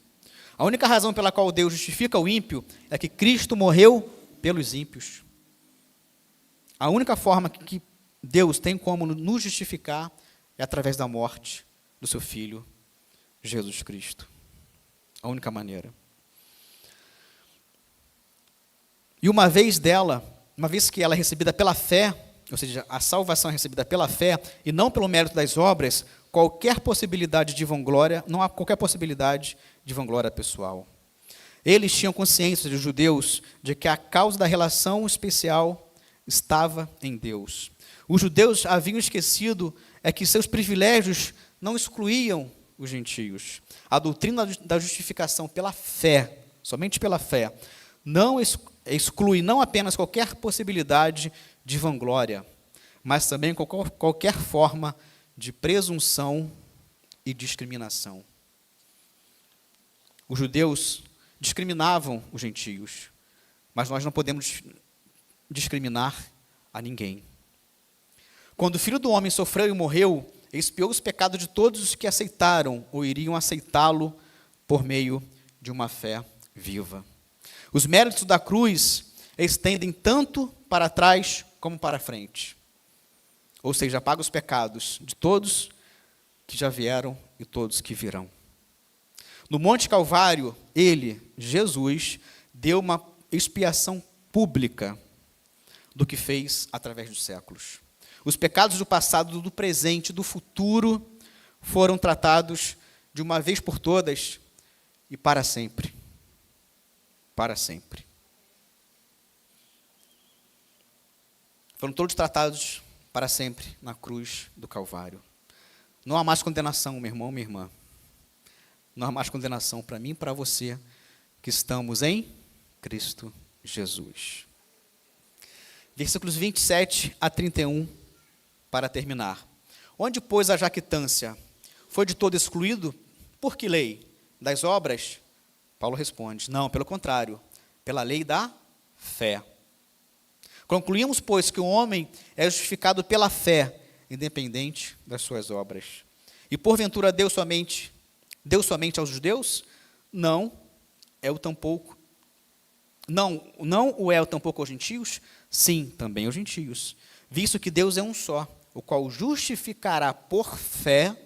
A única razão pela qual Deus justifica o ímpio é que Cristo morreu pelos ímpios. A única forma que Deus tem como nos justificar é através da morte do seu Filho, Jesus Cristo. A única maneira. E uma vez que ela é recebida pela fé, ou seja, a salvação é recebida pela fé, e não pelo mérito das obras, qualquer possibilidade de vanglória, não há qualquer possibilidade de vanglória pessoal. Eles tinham consciência, os judeus, de que a causa da relação especial estava em Deus. Os judeus haviam esquecido que seus privilégios não excluíam os gentios. A doutrina da justificação pela fé, somente pela fé, não exclui não apenas qualquer possibilidade de vanglória, mas também qualquer forma de presunção e discriminação. Os judeus discriminavam os gentios, mas nós não podemos discriminar a ninguém. Quando o Filho do Homem sofreu e morreu, expiou os pecados de todos os que aceitaram ou iriam aceitá-lo por meio de uma fé viva. Os méritos da cruz estendem tanto para trás como para frente. Ou seja, apaga os pecados de todos que já vieram e todos que virão. No Monte Calvário, ele, Jesus, deu uma expiação pública do que fez através dos séculos. Os pecados do passado, do presente e do futuro foram tratados de uma vez por todas e para sempre. Para sempre. Foram todos tratados para sempre na cruz do Calvário. Não há mais condenação, meu irmão, minha irmã. Não há mais condenação para mim e para você que estamos em Cristo Jesus. Versículos 27 a 31, para terminar. Onde, pois, a jactância foi de todo excluído? Por que lei? Das obras? Paulo responde, não, pelo contrário, pela lei da fé. Concluímos, pois, que o homem é justificado pela fé, independente das suas obras. E porventura deu somente aos judeus? Não o tampouco aos gentios? Sim, também aos gentios. Visto que Deus é um só, o qual justificará por fé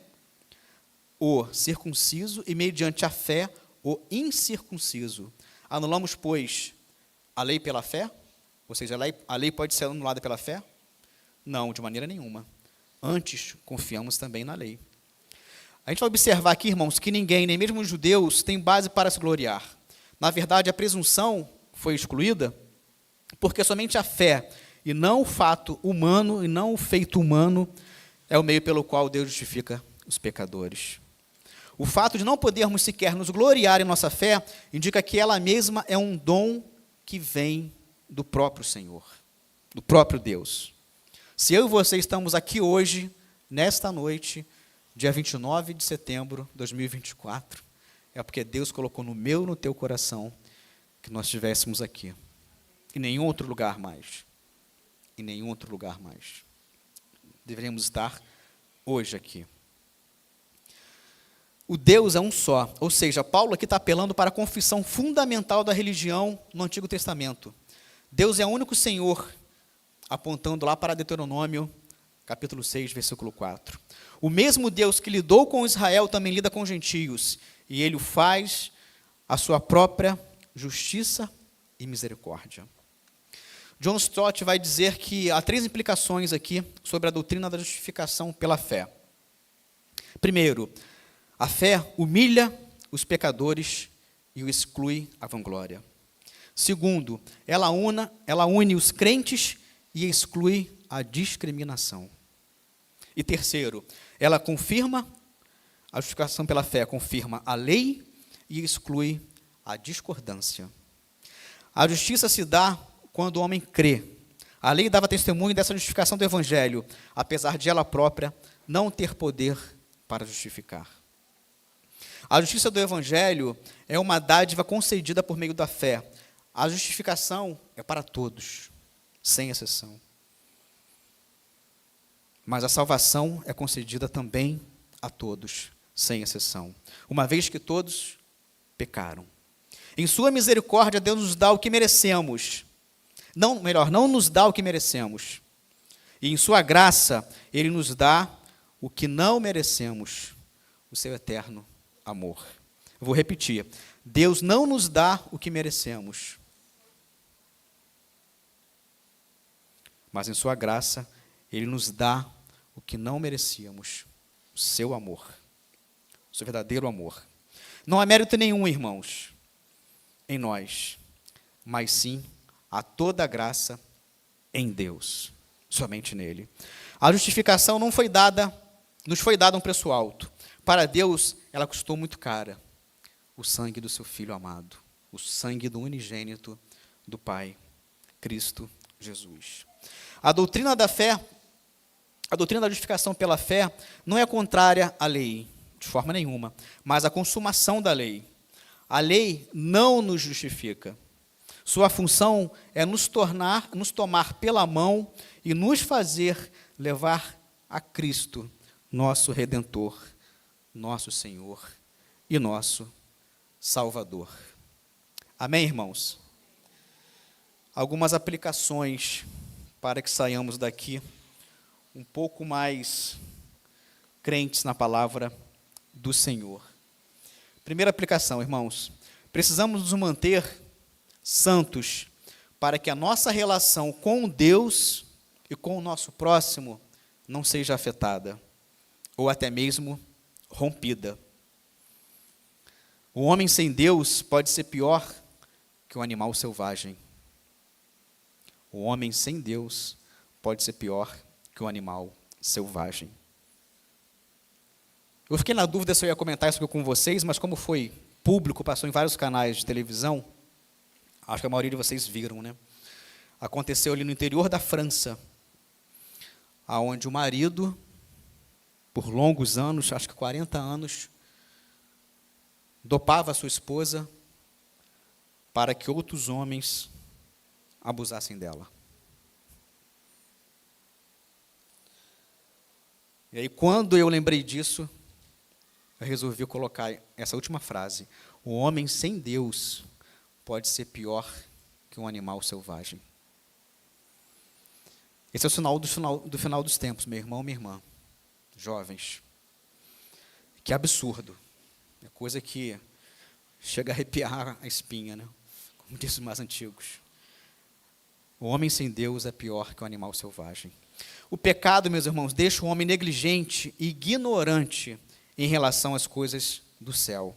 o circunciso e mediante a fé o incircunciso. Anulamos, pois, a lei pela fé? Ou seja, a lei pode ser anulada pela fé? Não, de maneira nenhuma. Antes, confiamos também na lei. A gente vai observar aqui, irmãos, que ninguém, nem mesmo os judeus, tem base para se gloriar. Na verdade, a presunção foi excluída porque somente a fé, e não o fato humano, e não o feito humano, é o meio pelo qual Deus justifica os pecadores. O fato de não podermos sequer nos gloriar em nossa fé indica que ela mesma é um dom que vem do próprio Senhor, do próprio Deus. Se eu e você estamos aqui hoje, nesta noite, dia 29 de setembro de 2024, é porque Deus colocou no meu e no teu coração que nós estivéssemos aqui. Em nenhum outro lugar mais. Em nenhum outro lugar mais. Deveríamos estar hoje aqui. O Deus é um só, ou seja, Paulo aqui está apelando para a confissão fundamental da religião no Antigo Testamento. Deus é o único Senhor, apontando lá para Deuteronômio, capítulo 6, versículo 4. O mesmo Deus que lidou com Israel também lida com os gentios, e ele o faz a sua própria justiça e misericórdia. John Stott vai dizer que há 3 implicações aqui sobre a doutrina da justificação pela fé. Primeiro, a fé humilha os pecadores e o exclui a vanglória. Segundo, ela une os crentes e exclui a discriminação. E terceiro, ela confirma, a justificação pela fé confirma a lei e exclui a discordância. A justiça se dá quando o homem crê. A lei dava testemunho dessa justificação do Evangelho, apesar de ela própria não ter poder para justificar. A justiça do Evangelho é uma dádiva concedida por meio da fé. A justificação é para todos, sem exceção. Mas a salvação é concedida também a todos, sem exceção, uma vez que todos pecaram. Em sua misericórdia, Deus nos dá o que merecemos. Não nos dá o que merecemos. E em sua graça, Ele nos dá o que não merecemos, o seu eterno amor. Eu vou repetir. Deus não nos dá o que merecemos. Mas em sua graça, Ele nos dá o que não merecíamos, o seu amor, o seu verdadeiro amor. Não há mérito nenhum, irmãos, em nós, mas sim há toda a graça em Deus, somente nele. A justificação nos foi dada um preço alto. Para Deus, ela custou muito cara. O sangue do seu Filho amado, o sangue do unigênito do Pai, Cristo Jesus. A doutrina da fé, a doutrina da justificação pela fé, não é contrária à lei, de forma nenhuma, mas à consumação da lei. A lei não nos justifica. Sua função é nos tomar pela mão e nos fazer levar a Cristo, nosso Redentor, nosso Senhor e nosso Salvador. Amém, irmãos? Algumas aplicações para que saiamos daqui um pouco mais crentes na palavra do Senhor. Primeira aplicação, irmãos. Precisamos nos manter santos para que a nossa relação com Deus e com o nosso próximo não seja afetada ou até mesmo rompida. O homem sem Deus pode ser pior que o animal selvagem. O homem sem Deus pode ser pior que o animal selvagem. Eu fiquei na dúvida se eu ia comentar isso com vocês, mas como foi público, passou em vários canais de televisão, acho que a maioria de vocês viram, né? Aconteceu ali no interior da França, onde o marido, por longos anos, acho que 40 anos, dopava a sua esposa para que outros homens abusassem dela. E aí, quando eu lembrei disso, eu resolvi colocar essa última frase. O homem sem Deus pode ser pior que um animal selvagem. Esse é o sinal do final dos tempos, meu irmão, minha irmã, jovens. Que absurdo. É coisa que chega a arrepiar a espinha, né? Como dizem os mais antigos. O homem sem Deus é pior que o animal selvagem. O pecado, meus irmãos, deixa o homem negligente e ignorante em relação às coisas do céu.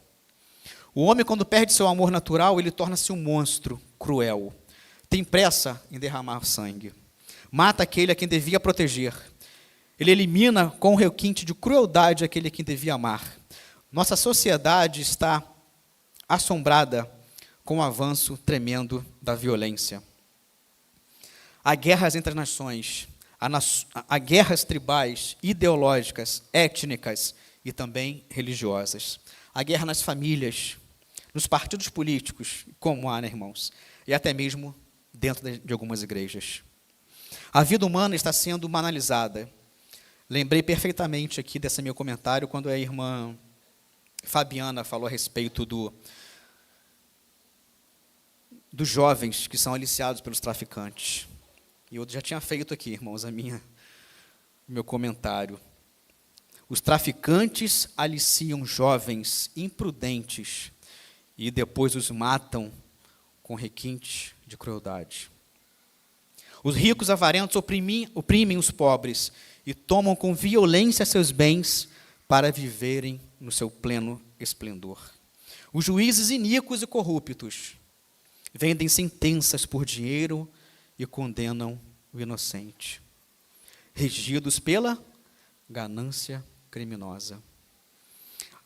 O homem, quando perde seu amor natural, ele torna-se um monstro cruel. Tem pressa em derramar sangue. Mata aquele a quem devia proteger. Ele elimina com requinte de crueldade aquele a quem devia amar. Nossa sociedade está assombrada com o avanço tremendo da violência. Há guerras entre as nações, há guerras tribais, ideológicas, étnicas e também religiosas. Há guerra nas famílias, nos partidos políticos, como há, né, irmãos? E até mesmo dentro de algumas igrejas. A vida humana está sendo banalizada. Lembrei perfeitamente aqui desse meu comentário quando a irmã Fabiana falou a respeito dos jovens que são aliciados pelos traficantes. E eu já tinha feito aqui, irmãos, meu comentário. Os traficantes aliciam jovens imprudentes e depois os matam com requintes de crueldade. Os ricos avarentos oprimem os pobres e tomam com violência seus bens para viverem no seu pleno esplendor. Os juízes iníquos e corruptos vendem sentenças por dinheiro e condenam o inocente, regidos pela ganância criminosa.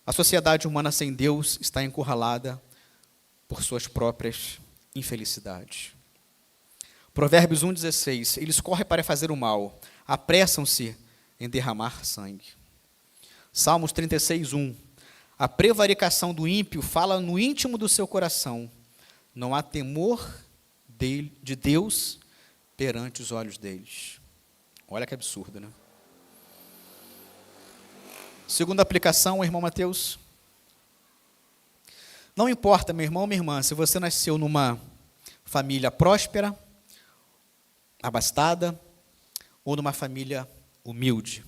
A sociedade humana sem Deus está encurralada por suas próprias infelicidades. Provérbios 1,16, eles correm para fazer o mal, apressam-se em derramar sangue. Salmos 36:1, a prevaricação do ímpio fala no íntimo do seu coração, não há temor de Deus perante os olhos deles. Olha que absurdo, né? Segunda aplicação, irmão Mateus. Não importa, meu irmão, minha irmã, se você nasceu numa família próspera, abastada, ou numa família humilde.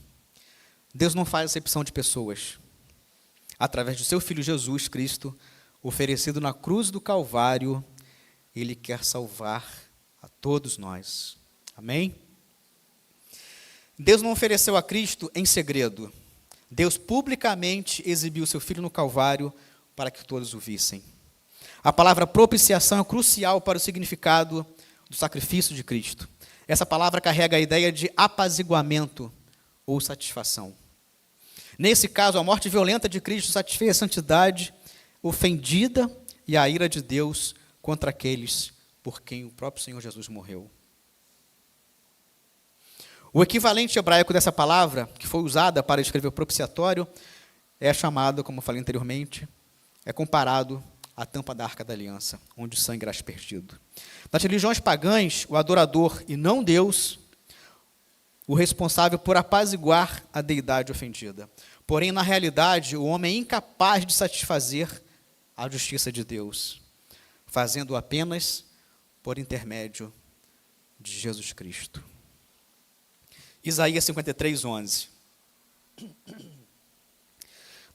Deus não faz acepção de pessoas. Através do seu Filho Jesus Cristo, oferecido na cruz do Calvário, Ele quer salvar a todos nós. Amém? Deus não ofereceu a Cristo em segredo. Deus publicamente exibiu seu Filho no Calvário para que todos o vissem. A palavra propiciação é crucial para o significado do sacrifício de Cristo. Essa palavra carrega a ideia de apaziguamento ou satisfação. Nesse caso, a morte violenta de Cristo satisfez a santidade ofendida e a ira de Deus contra aqueles por quem o próprio Senhor Jesus morreu. O equivalente hebraico dessa palavra, que foi usada para escrever o propiciatório, é chamado, como eu falei anteriormente, é comparado à tampa da Arca da Aliança, onde o sangue era aspergido. Nas religiões pagãs, o adorador e não Deus, o responsável por apaziguar a deidade ofendida. Porém, na realidade, o homem é incapaz de satisfazer a justiça de Deus, fazendo-o apenas por intermédio de Jesus Cristo. Isaías 53:11.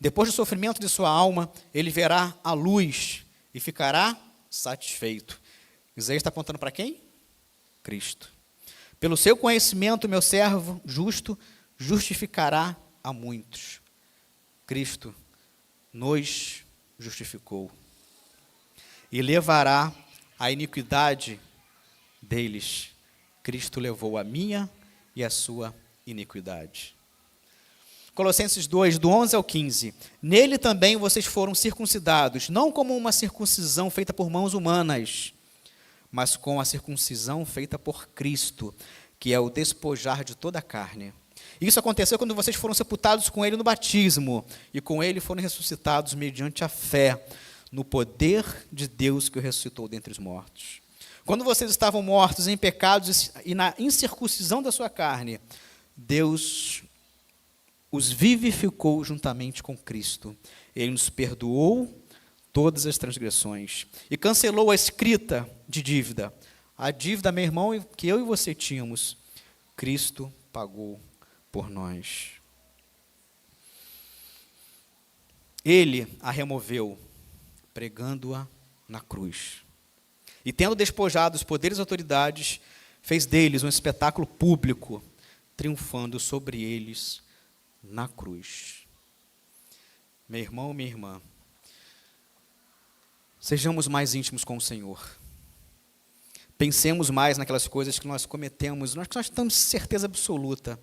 Depois do sofrimento de sua alma, ele verá a luz e ficará satisfeito. Isaías está apontando para quem? Cristo. Pelo seu conhecimento, meu servo justo justificará a muitos. Cristo nos justificou e levará a iniquidade deles. Cristo levou a minha e a sua iniquidade. Colossenses 2, do 11 ao 15. Nele também vocês foram circuncidados, não como uma circuncisão feita por mãos humanas, mas com a circuncisão feita por Cristo, que é o despojar de toda a carne. Isso aconteceu quando vocês foram sepultados com ele no batismo, e com ele foram ressuscitados mediante a fé, no poder de Deus que o ressuscitou dentre os mortos. Quando vocês estavam mortos em pecados e na incircuncisão da sua carne, Deus os vivificou juntamente com Cristo. Ele nos perdoou todas as transgressões e cancelou a escrita de dívida. A dívida, meu irmão, que eu e você tínhamos, Cristo pagou por nós. Ele a removeu, pregando-a na cruz. E tendo despojado os poderes e autoridades, fez deles um espetáculo público, triunfando sobre eles na cruz. Meu irmão, minha irmã, sejamos mais íntimos com o Senhor. Pensemos mais naquelas coisas que nós cometemos, nós temos certeza absoluta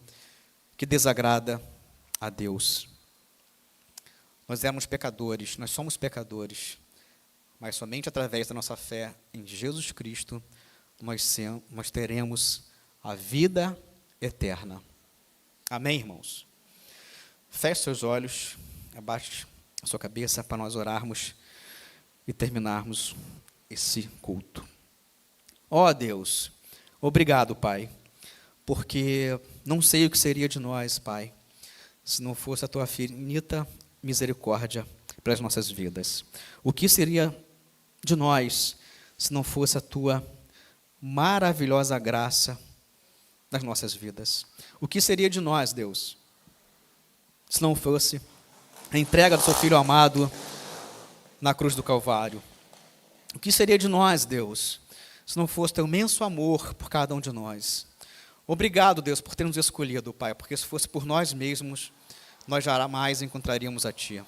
que desagrada a Deus. Nós éramos pecadores, nós somos pecadores, mas somente através da nossa fé em Jesus Cristo nós teremos a vida eterna. Amém, irmãos? Feche seus olhos, abaixe a sua cabeça para nós orarmos e terminarmos esse culto. Ó Deus, obrigado, Pai, porque não sei o que seria de nós, Pai, se não fosse a Tua infinita misericórdia pelas nossas vidas. O que seria de nós se não fosse a Tua maravilhosa graça nas nossas vidas? O que seria de nós, Deus, se não fosse a entrega do Seu Filho amado na cruz do Calvário? O que seria de nós, Deus, se não fosse Teu imenso amor por cada um de nós? Obrigado, Deus, por ter nos escolhido, Pai, porque se fosse por nós mesmos, nós jamais encontraríamos a Ti.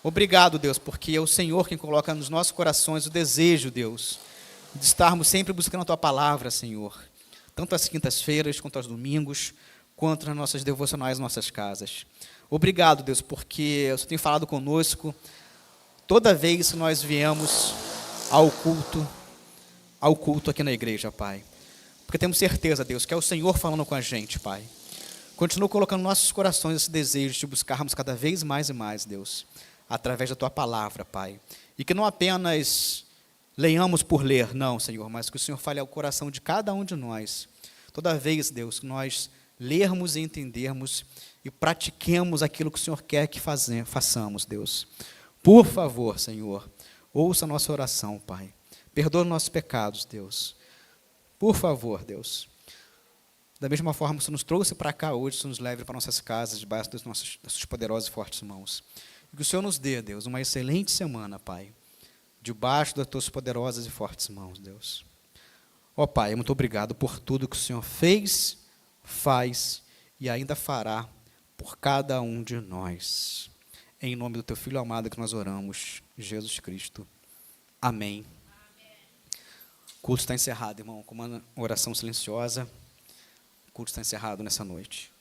Obrigado, Deus, porque é o Senhor quem coloca nos nossos corações o desejo, Deus, de estarmos sempre buscando a Tua palavra, Senhor, tanto às quintas-feiras, quanto aos domingos, quanto nas nossas devocionais, nas nossas casas. Obrigado, Deus, porque o Senhor tem falado conosco toda vez que nós viemos ao culto aqui na igreja, Pai. Porque temos certeza, Deus, que é o Senhor falando com a gente, Pai. Continua colocando em nossos corações esse desejo de buscarmos cada vez mais e mais, Deus, através da Tua palavra, Pai. E que não apenas leiamos por ler, não, Senhor, mas que o Senhor fale ao coração de cada um de nós. Toda vez, Deus, que nós lermos e entendermos e pratiquemos aquilo que o Senhor quer que façamos, Deus. Por favor, Senhor, ouça a nossa oração, Pai. Perdoa nossos pecados, Deus. Por favor, Deus. Da mesma forma que o Senhor nos trouxe para cá hoje, o Senhor nos leve para nossas casas, debaixo das suas poderosas e fortes mãos. E que o Senhor nos dê, Deus, uma excelente semana, Pai, debaixo das tuas poderosas e fortes mãos, Deus. Ó Pai, muito obrigado por tudo que o Senhor fez, faz e ainda fará por cada um de nós. Em nome do Teu Filho amado que nós oramos, Jesus Cristo. Amém. O culto está encerrado, irmão, com uma oração silenciosa. O culto está encerrado nessa noite.